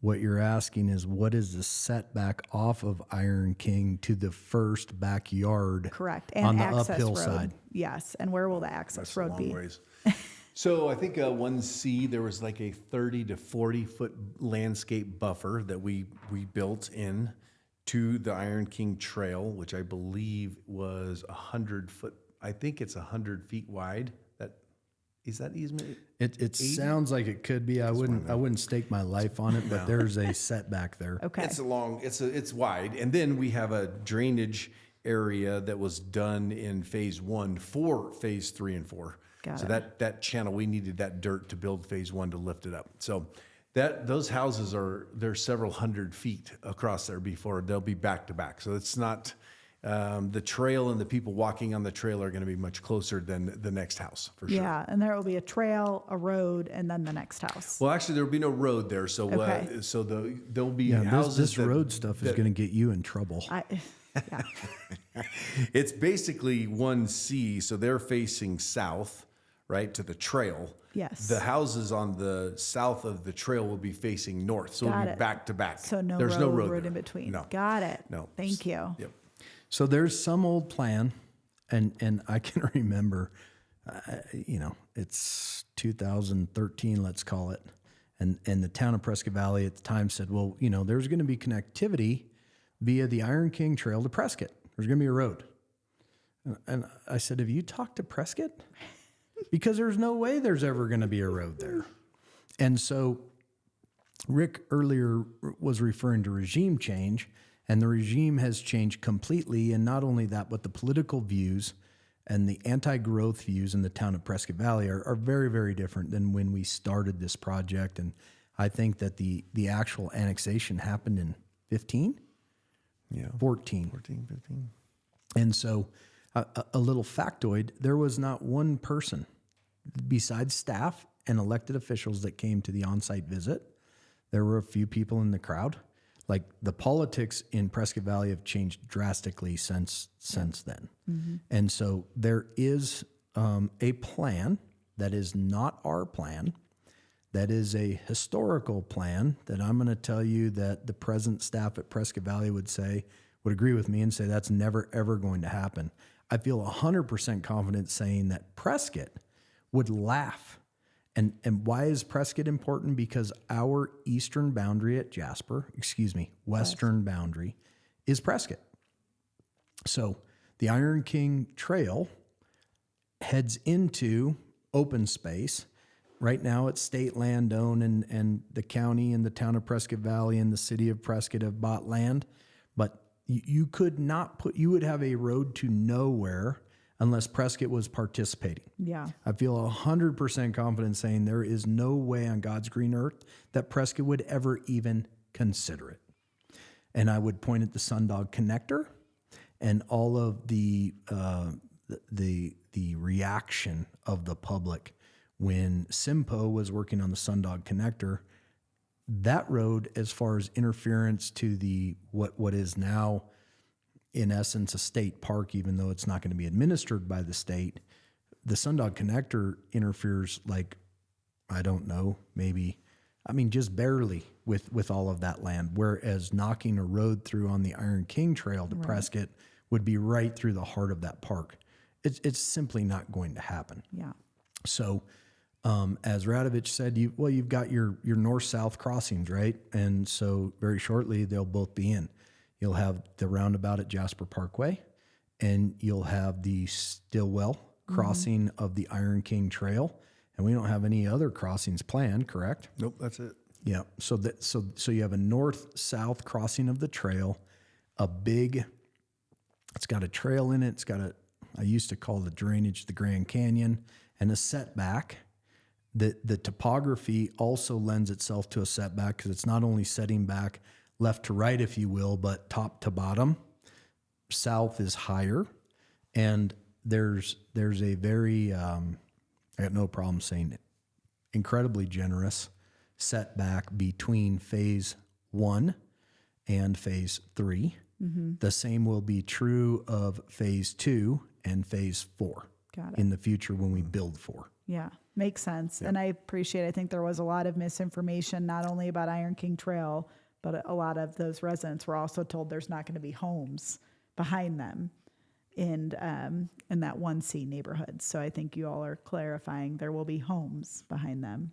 [SPEAKER 2] what you're asking is, what is the setback off of Iron King to the first backyard?
[SPEAKER 1] Correct. And
[SPEAKER 2] on the
[SPEAKER 1] access
[SPEAKER 2] uphill
[SPEAKER 1] road.
[SPEAKER 2] side?
[SPEAKER 1] Yes. And where will the access
[SPEAKER 3] That's a
[SPEAKER 1] road
[SPEAKER 3] long
[SPEAKER 1] be?
[SPEAKER 3] ways. So I think 1C, there was like a 30 to 40 foot landscape buffer that we built in to the Iron King Trail, which I believe was 100 foot. I think it's 100 feet wide. Is that easement?
[SPEAKER 2] It sounds like it could be. I wouldn't stake my life on it, but there's a setback there.
[SPEAKER 1] Okay.
[SPEAKER 3] It's wide. And then we have a drainage area that was done in phase 1 for phase 3 and 4.
[SPEAKER 1] Got
[SPEAKER 3] so
[SPEAKER 1] it.
[SPEAKER 3] that channel, we needed that dirt to build phase 1 to lift it up. So Those houses they're several hundred feet across there before they'll be back to back. So it's not, the trail and the people walking on the trail are going to be much closer than the next house for sure.
[SPEAKER 1] Yeah, and there will be a trail, a road, and then the next house.
[SPEAKER 3] Well, actually, there will be no road there. So,
[SPEAKER 1] Okay.
[SPEAKER 3] there'll be
[SPEAKER 2] Yeah,
[SPEAKER 3] houses.
[SPEAKER 2] this road stuff is going to get you in trouble.
[SPEAKER 1] Yeah.
[SPEAKER 3] It's basically 1C. So they're facing south, right, to the trail.
[SPEAKER 1] Yes.
[SPEAKER 3] The houses on the south of the trail will be facing north. So it'll
[SPEAKER 1] Got
[SPEAKER 3] be
[SPEAKER 1] it.
[SPEAKER 3] back to back.
[SPEAKER 1] So no
[SPEAKER 3] There's
[SPEAKER 1] road,
[SPEAKER 3] no road
[SPEAKER 1] in
[SPEAKER 3] there.
[SPEAKER 1] between.
[SPEAKER 3] No.
[SPEAKER 1] Got it.
[SPEAKER 3] No.
[SPEAKER 1] Thank you.
[SPEAKER 3] Yep.
[SPEAKER 2] So there's some old plan, and I can remember, it's 2013, let's call it, and the town of Prescott Valley at the time said, well, there's going to be connectivity via the Iron King Trail to Prescott. There's going to be a road. And I said, have you talked to Prescott? Because there's no way there's ever going to be a road there. And so Rick earlier was referring to regime change, and the regime has changed completely. And not only that, but the political views and the anti-growth views in the town of Prescott Valley are very, very different than when we started this project. And I think that the actual annexation happened in 15?
[SPEAKER 3] Yeah.
[SPEAKER 2] 14.
[SPEAKER 3] 15.
[SPEAKER 2] And so a little factoid, there was not one person besides staff and elected officials that came to the on-site visit. There were a few people in the crowd. Like, the politics in Prescott Valley have changed drastically since then. Mm-hmm. And so there is a plan that is not our plan. That is a historical plan that I'm going to tell you that the present staff at Prescott Valley would agree with me and say that's never, ever going to happen. I feel 100% confident saying that Prescott would laugh. And why is Prescott important? Because our eastern boundary at Jasper, western boundary is Prescott. So the Iron King Trail heads into open space. Right now it's state land owned, and the county and the town of Prescott Valley and the city of Prescott have bought land. But you would have a road to nowhere unless Prescott was participating.
[SPEAKER 1] Yeah.
[SPEAKER 2] I feel 100% confident saying there is no way on God's green earth that Prescott would ever even consider it. And I would point at the Sundog Connector and all of the reaction of the public when Simpo was working on the Sundog Connector. That road, as far as interference to the what is now in essence a state park, even though it's not going to be administered by the state, the Sundog Connector interferes just barely with all of that land. Whereas knocking a road through on the Iron King Trail to Prescott would be right through the heart of that park. It's simply not going to happen.
[SPEAKER 1] Yeah.
[SPEAKER 2] So, as Radovich said, you've got your north-south crossings, right? And so very shortly they'll both be in. You'll have the roundabout at Jasper Parkway, and you'll have the Stillwell crossing of the Iron King Trail. And we don't have any other crossings planned, correct?
[SPEAKER 3] Nope, that's it.
[SPEAKER 2] Yeah. So you have a north-south crossing of the trail, it's got a trail in it. I used to call the drainage the Grand Canyon, and a setback. The topography also lends itself to a setback because it's not only setting back left to right, if you will, but top to bottom. South is higher, and there's a very, I got no problem saying it, incredibly generous setback between phase 1 and phase 3. Mm-hmm. The same will be true of phase 2 and phase 4 in the future when we build 4.
[SPEAKER 1] Yeah, makes sense. Yeah. And I think there was a lot of misinformation, not only about Iron King Trail, but a lot of those residents were also told there's not going to be homes behind them in that 1C neighborhood. So I think you all are clarifying there will be homes behind them.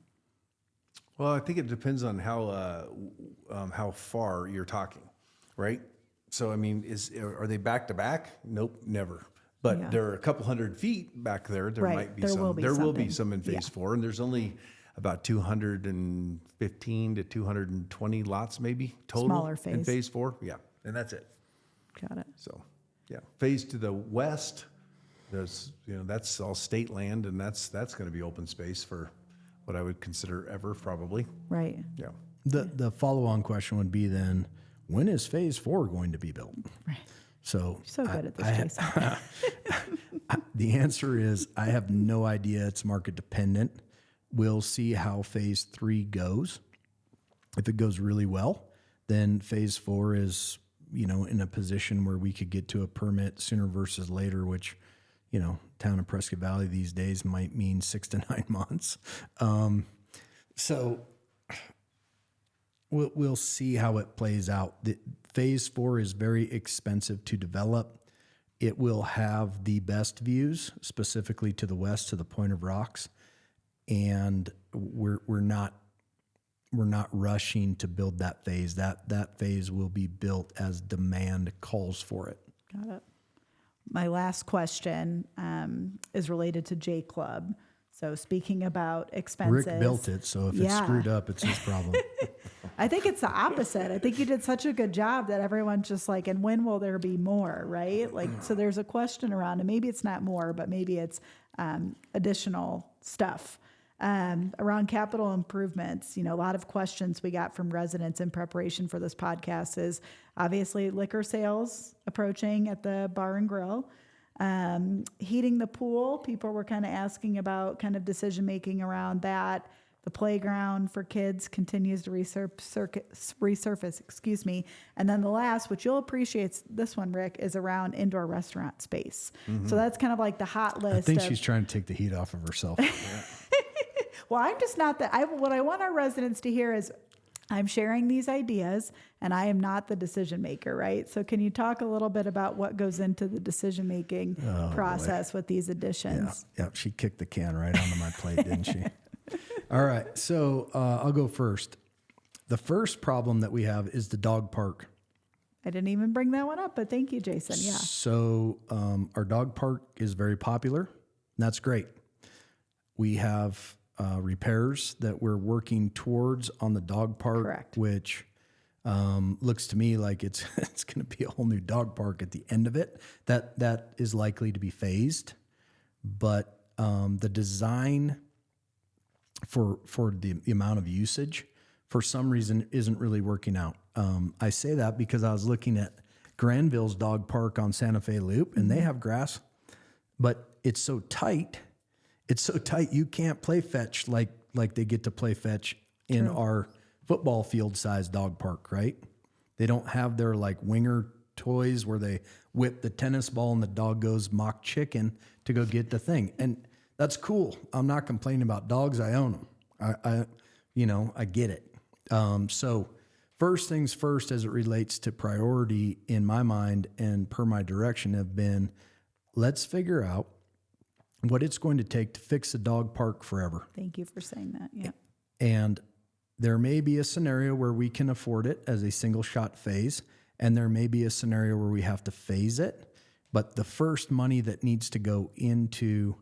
[SPEAKER 3] Well, I think it depends on how far you're talking, right? So, I mean, are they back to back? Nope, never. But there are a couple hundred feet back there. There might be some. There will be some in phase 4, and there's only about 215 to 220 lots maybe total.
[SPEAKER 1] Smaller phase.
[SPEAKER 3] In phase 4. Yeah, and that's it.
[SPEAKER 1] Got it.
[SPEAKER 3] So, yeah, phase to the west, there's that's all state land, and that's going to be open space for what I would consider ever, probably.
[SPEAKER 1] Right.
[SPEAKER 3] Yeah.
[SPEAKER 2] The follow-on question would be then, when is phase 4 going to be built?
[SPEAKER 1] Right.
[SPEAKER 2] So
[SPEAKER 1] So good at this, Jason.
[SPEAKER 2] the answer is I have no idea. It's market dependent. We'll see how phase 3 goes. If it goes really well, then phase 4 is, in a position where we could get to a permit sooner versus later, which, town of Prescott Valley these days might mean 6 to 9 months. So we'll see how it plays out. Phase 4 is very expensive to develop. It will have the best views, specifically to the west, to the Point of Rocks, and we're not rushing to build that phase. That phase will be built as demand calls for it.
[SPEAKER 1] Got it. My last question is related to J Club. So speaking about expenses.
[SPEAKER 2] Rick built it, so if it's screwed up, it's his problem.
[SPEAKER 1] I think it's the opposite. I think you did such a good job that everyone's just like, and when will there be more, right? Like, so there's a question around, and maybe it's not more, but maybe it's additional stuff. Around capital improvements, a lot of questions we got from residents in preparation for this podcast is obviously liquor sales approaching at the bar and grill. Heating the pool, people were kind of asking about kind of decision-making around that. The playground for kids continues to resurface, And then the last, which you'll appreciate, this one, Rick, is around indoor restaurant space. Mm-hmm. So that's kind of like the hot list.
[SPEAKER 2] I think she's trying to take the heat off of herself.
[SPEAKER 1] Well, I'm just not what I want our residents to hear is I'm sharing these ideas and I am not the decision maker, right? So can you talk a little bit about what goes into the decision making process with these additions?
[SPEAKER 2] Yeah, she kicked the can right onto my plate, didn't she? All right, so I'll go first. The first problem that we have is the dog park.
[SPEAKER 1] I didn't even bring that one up, but thank you, Jason. Yeah.
[SPEAKER 2] So our dog park is very popular. And that's great. We have repairs that we're working towards on the dog park,
[SPEAKER 1] Correct.
[SPEAKER 2] Which looks to me like it's going to be a whole new dog park at the end of it. That is likely to be phased, but the design for the amount of usage for some reason isn't really working out. I say that because I was looking at Granville's dog park on Santa Fe Loop, and they have grass, but it's so tight. It's so tight you can't play fetch like they get to play fetch in our football field size dog park, right? They don't have their like winger toys where they whip the tennis ball and the dog goes mock chicken to go get the thing. And that's cool. I'm not complaining about dogs. I own them. I get it. So first things first, as it relates to priority in my mind and per my direction have been, let's figure out what it's going to take to fix the dog park forever.
[SPEAKER 1] Thank you for saying that. Yeah.
[SPEAKER 2] And there may be a scenario where we can afford it as a single shot phase, and there may be a scenario where we have to phase it. But the first money that needs to go into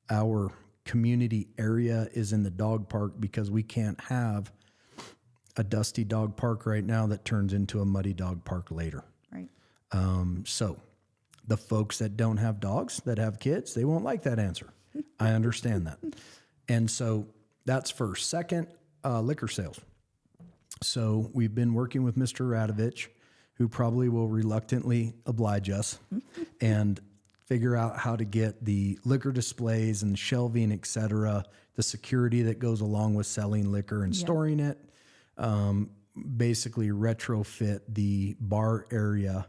[SPEAKER 2] our community area is in the dog park, because we can't have a dusty dog park right now that turns into a muddy dog park later.
[SPEAKER 1] Right.
[SPEAKER 2] So the folks that don't have dogs, that have kids, they won't like that answer. I understand that. And so that's first. Second, liquor sales. So we've been working with Mr. Radovich, who probably will reluctantly oblige us and figure out how to get the liquor displays and shelving, et cetera, the security that goes along with selling liquor and storing it, basically retrofit the bar area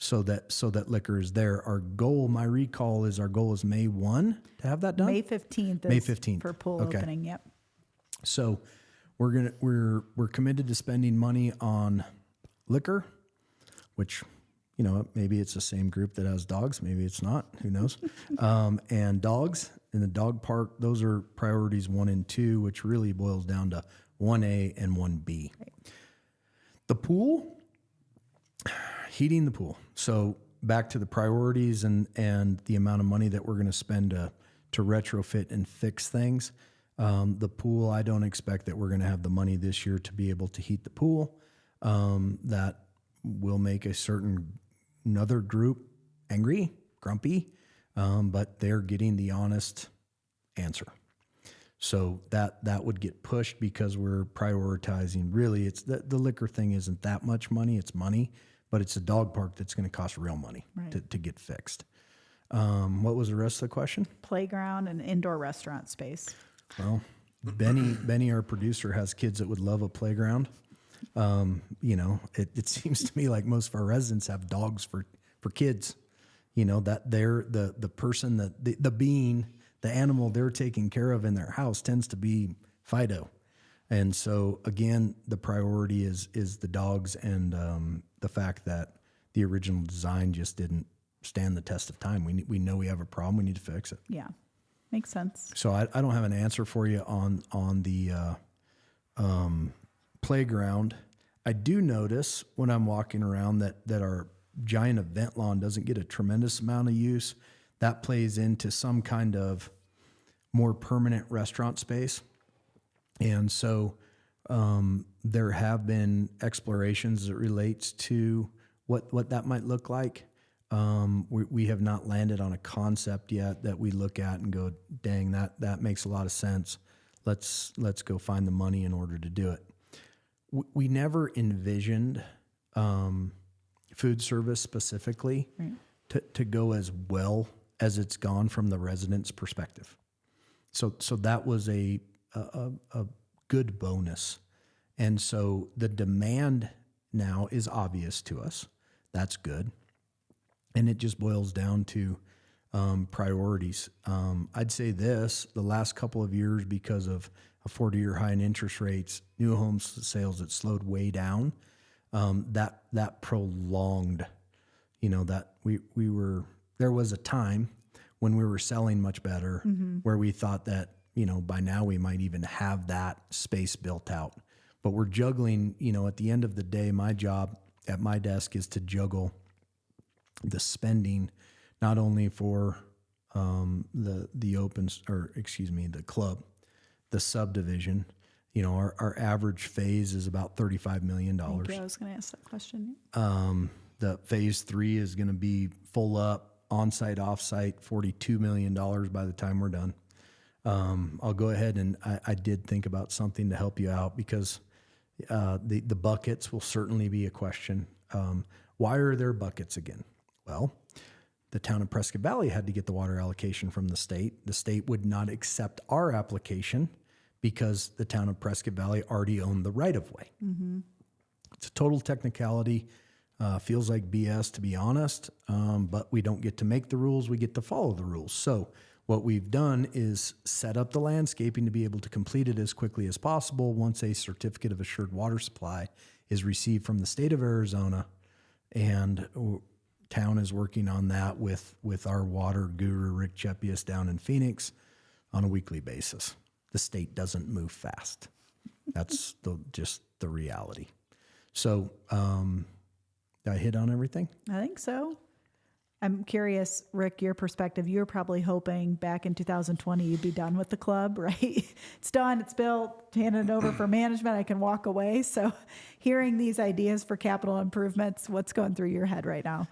[SPEAKER 2] so that liquor is there. Our goal, my recall is May 1 to have that done.
[SPEAKER 1] May 15th is
[SPEAKER 2] May 15th.
[SPEAKER 1] for pool opening. Yep.
[SPEAKER 2] So we're committed to spending money on liquor, which, maybe it's the same group that has dogs. Maybe it's not. Who knows? And dogs in the dog park, those are priorities 1 and 2, which really boils down to 1A and 1B. Right. The pool, heating the pool. So back to the priorities and the amount of money that we're going to spend to retrofit and fix things. The pool, I don't expect that we're going to have the money this year to be able to heat the pool. That will make another group angry, grumpy, but they're getting the honest answer. So that would get pushed because we're prioritizing. Really, it's the liquor thing isn't that much money. It's money, but it's a dog park that's going to cost real money to get fixed. What was the rest of the question?
[SPEAKER 1] Playground and indoor restaurant space.
[SPEAKER 2] Well, Benny, our producer, has kids that would love a playground. It seems to me like most of our residents have dogs for kids. That they're the person that the being, the animal they're taking care of in their house tends to be Fido. And so again, the priority is the dogs and the fact that the original design just didn't stand the test of time. We know we have a problem. We need to fix it.
[SPEAKER 1] Yeah, makes sense.
[SPEAKER 2] So I don't have an answer for you on the playground. I do notice when I'm walking around that our giant event lawn doesn't get a tremendous amount of use. That plays into some kind of more permanent restaurant space. And so there have been explorations as it relates to what that might look like. We have not landed on a concept yet that we look at and go, dang, that makes a lot of sense. Let's go find the money in order to do it. We never envisioned food service specifically to go as well as it's gone from the resident's perspective. So that was a good bonus. And so the demand now is obvious to us. That's good. And it just boils down to priorities. I'd say this, the last couple of years, because of a 40-year high in interest rates, new home sales that slowed way down, that prolonged, that we were, there was a time when we were selling much better where we thought that, by now we might even have that space built out. But we're juggling, at the end of the day, my job at my desk is to juggle the spending, not only for the club, the subdivision. Our average phase is about $35 million.
[SPEAKER 1] I was going to ask that question.
[SPEAKER 2] The phase 3 is going to be full up, on-site, off-site, $42 million by the time we're done. I'll go ahead and I did think about something to help you out because the buckets will certainly be a question. Why are there buckets again? Well, the town of Prescott Valley had to get the water allocation from the state. The state would not accept our application because the town of Prescott Valley already owned the right-of-way. Mm-hmm. It's a total technicality. Feels like BS, to be honest, but we don't get to make the rules. We get to follow the rules. So what we've done is set up the landscaping to be able to complete it as quickly as possible once a certificate of assured water supply is received from the state of Arizona. And town is working on that with our water guru, Rick Chepius, down in Phoenix on a weekly basis. The state doesn't move fast. That's just the reality. So did I hit on everything?
[SPEAKER 1] I think so. I'm curious, Rick, your perspective. You were probably hoping back in 2020 you'd be done with the club, right? It's done, it's built, handed it over for management, I can walk away. So hearing these ideas for capital improvements, what's going through your head right now?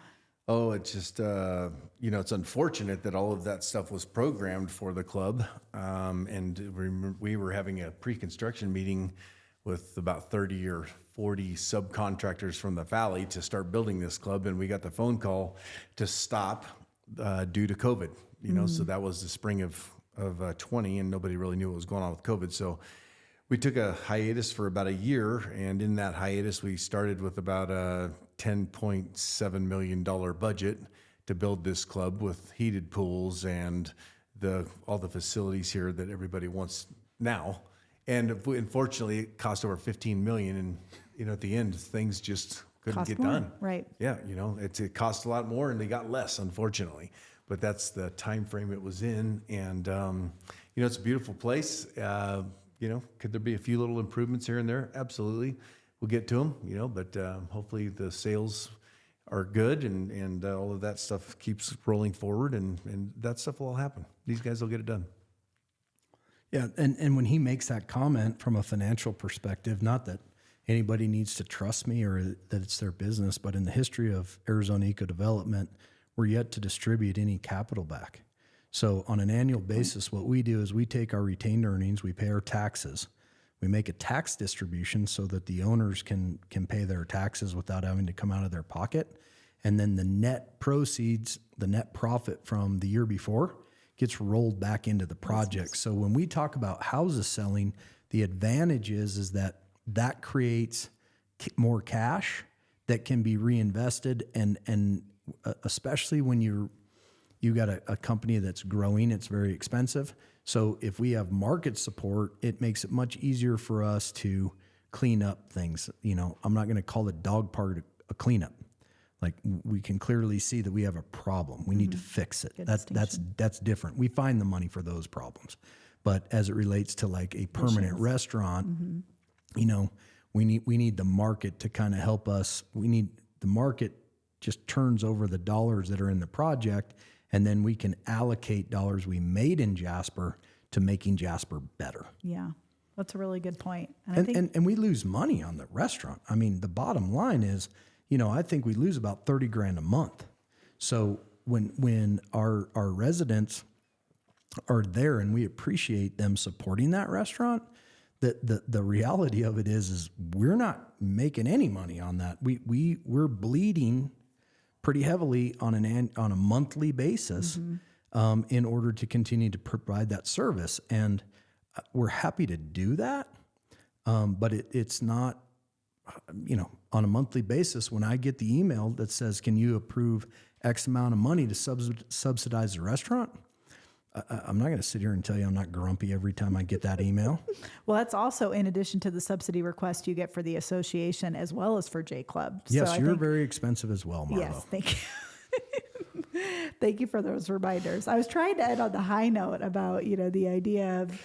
[SPEAKER 3] Oh, it's just, it's unfortunate that all of that stuff was programmed for the club. And we were having a pre-construction meeting with about 30 or 40 subcontractors from the valley to start building this club. And we got the phone call to stop due to COVID, so that was the spring of 20 and nobody really knew what was going on with COVID. So we took a hiatus for about a year. And in that hiatus, we started with about a $10.7 million budget to build this club with heated pools and all the facilities here that everybody wants now. And unfortunately, it cost over $15 million, and at the end, things just couldn't get done.
[SPEAKER 1] Right?
[SPEAKER 3] Yeah, it cost a lot more, and they got less, unfortunately. But that's the time frame it was in, and it's a beautiful place. Could there be a few little improvements here and there? Absolutely, we'll get to them. But hopefully the sales are good, and all of that stuff keeps rolling forward, and that stuff will all happen. These guys will get it done.
[SPEAKER 2] Yeah, and when he makes that comment from a financial perspective, not that anybody needs to trust me or that it's their business, but in the history of Arizona eco development, we're yet to distribute any capital back. So on an annual basis, what we do is we take our retained earnings, we pay our taxes, we make a tax distribution so that the owners can pay their taxes without having to come out of their pocket. And then the net proceeds, the net profit from the year before gets rolled back into the project. So when we talk about houses selling, the advantage is that creates more cash that can be reinvested, and especially when you got a company that's growing, it's very expensive. So if we have market support, it makes it much easier for us to clean up things. I'm not going to call the dog park a cleanup. Like, we can clearly see that we have a problem. We need to fix it. That's different. We find the money for those problems. But as it relates to like a permanent restaurant, we need the market to kind of help us. The market just turns over the dollars that are in the project, and then we can allocate dollars we made in Jasper to making Jasper better.
[SPEAKER 1] Yeah, that's a really good point.
[SPEAKER 2] And we lose money on the restaurant. I mean, the bottom line is, I think we lose about $30,000 a month. So when our residents are there and we appreciate them supporting that restaurant, the reality of it is we're not making any money on that. We're bleeding pretty heavily on a monthly basis in order to continue to provide that service. And we're happy to do that. But it's not, on a monthly basis, when I get the email that says, can you approve X amount of money to subsidize the restaurant? I'm not going to sit here and tell you I'm not grumpy every time I get that email.
[SPEAKER 1] Well, that's also in addition to the subsidy request you get for the association as well as for J Club.
[SPEAKER 2] Yes, so you're very expensive as well, Marlo.
[SPEAKER 1] Yes, thank you. Thank you for those reminders. I was trying to end on the high note about, the idea of,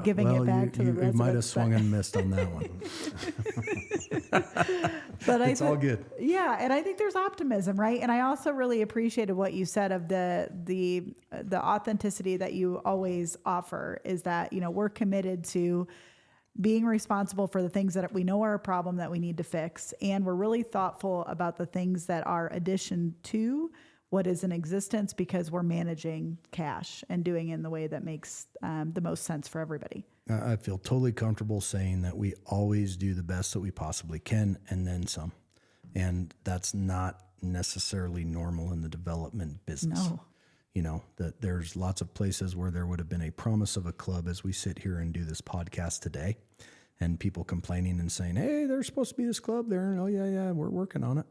[SPEAKER 1] giving it back to the residents.
[SPEAKER 2] You might have swung and missed on that one.
[SPEAKER 1] But
[SPEAKER 2] it's all good.
[SPEAKER 1] Yeah, and I think there's optimism, right? And I also really appreciated what you said of the authenticity that you always offer, is that, we're committed to being responsible for the things that we know are a problem that we need to fix. And we're really thoughtful about the things that are addition to what is in existence, because we're managing cash and doing it in the way that makes the most sense for everybody.
[SPEAKER 2] I feel totally comfortable saying that we always do the best that we possibly can, and then some. And that's not necessarily normal in the development business.
[SPEAKER 1] No.
[SPEAKER 2] That there's lots of places where there would have been a promise of a club as we sit here and do this podcast today, and people complaining and saying, hey, there's supposed to be this club there. And, oh, yeah, we're working on it.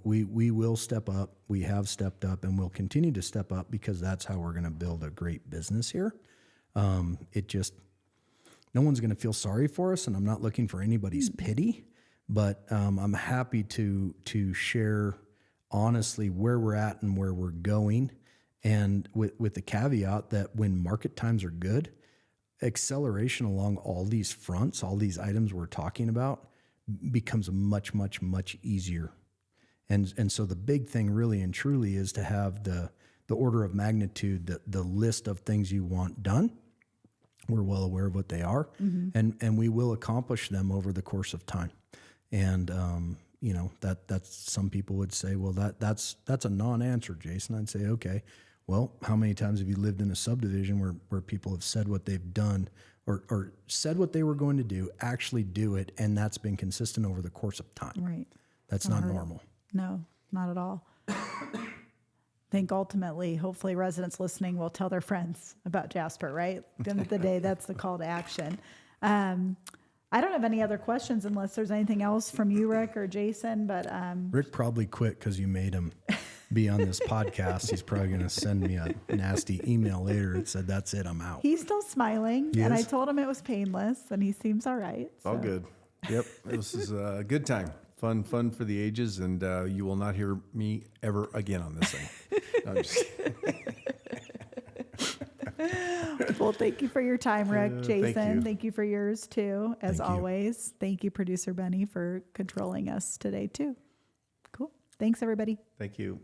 [SPEAKER 2] We will step up. We have stepped up, and we'll continue to step up, because that's how we're going to build a great business here. No one's going to feel sorry for us, and I'm not looking for anybody's pity, but I'm happy to share honestly where we're at and where we're going, and with the caveat that when market times are good, acceleration along all these fronts, all these items we're talking about, becomes much, much, much easier. And so the big thing really and truly is to have the order of magnitude, the list of things you want done. We're well aware of what they are, and we will accomplish them over the course of time. And that's, some people would say, well, that's a non-answer, Jason. I'd say, okay, well, how many times have you lived in a subdivision where people have said what they've done, or said what they were going to do, actually do it, and that's been consistent over the course of time?
[SPEAKER 1] Right.
[SPEAKER 2] That's not normal.
[SPEAKER 1] No, not at all. I think ultimately, hopefully residents listening will tell their friends about Jasper, right? At the end of the day, that's the call to action. I don't have any other questions unless there's anything else from you, Rick or Jason, but...
[SPEAKER 2] Rick probably quit because you made him be on this podcast. He's probably going to send me a nasty email later that said, that's it, I'm out.
[SPEAKER 1] He's still smiling, and I told him it was painless, and he seems all right. So.
[SPEAKER 3] All good. Yep, this is a good time. Fun for the ages, and you will not hear me ever again on this thing. I'm just kidding.
[SPEAKER 1] Well, thank you for your time, Rick. Jason, thank you for yours too, as
[SPEAKER 2] Thank you.
[SPEAKER 1] always. Thank you, Producer Benny, for controlling us today too. Cool. Thanks, everybody.
[SPEAKER 3] Thank you.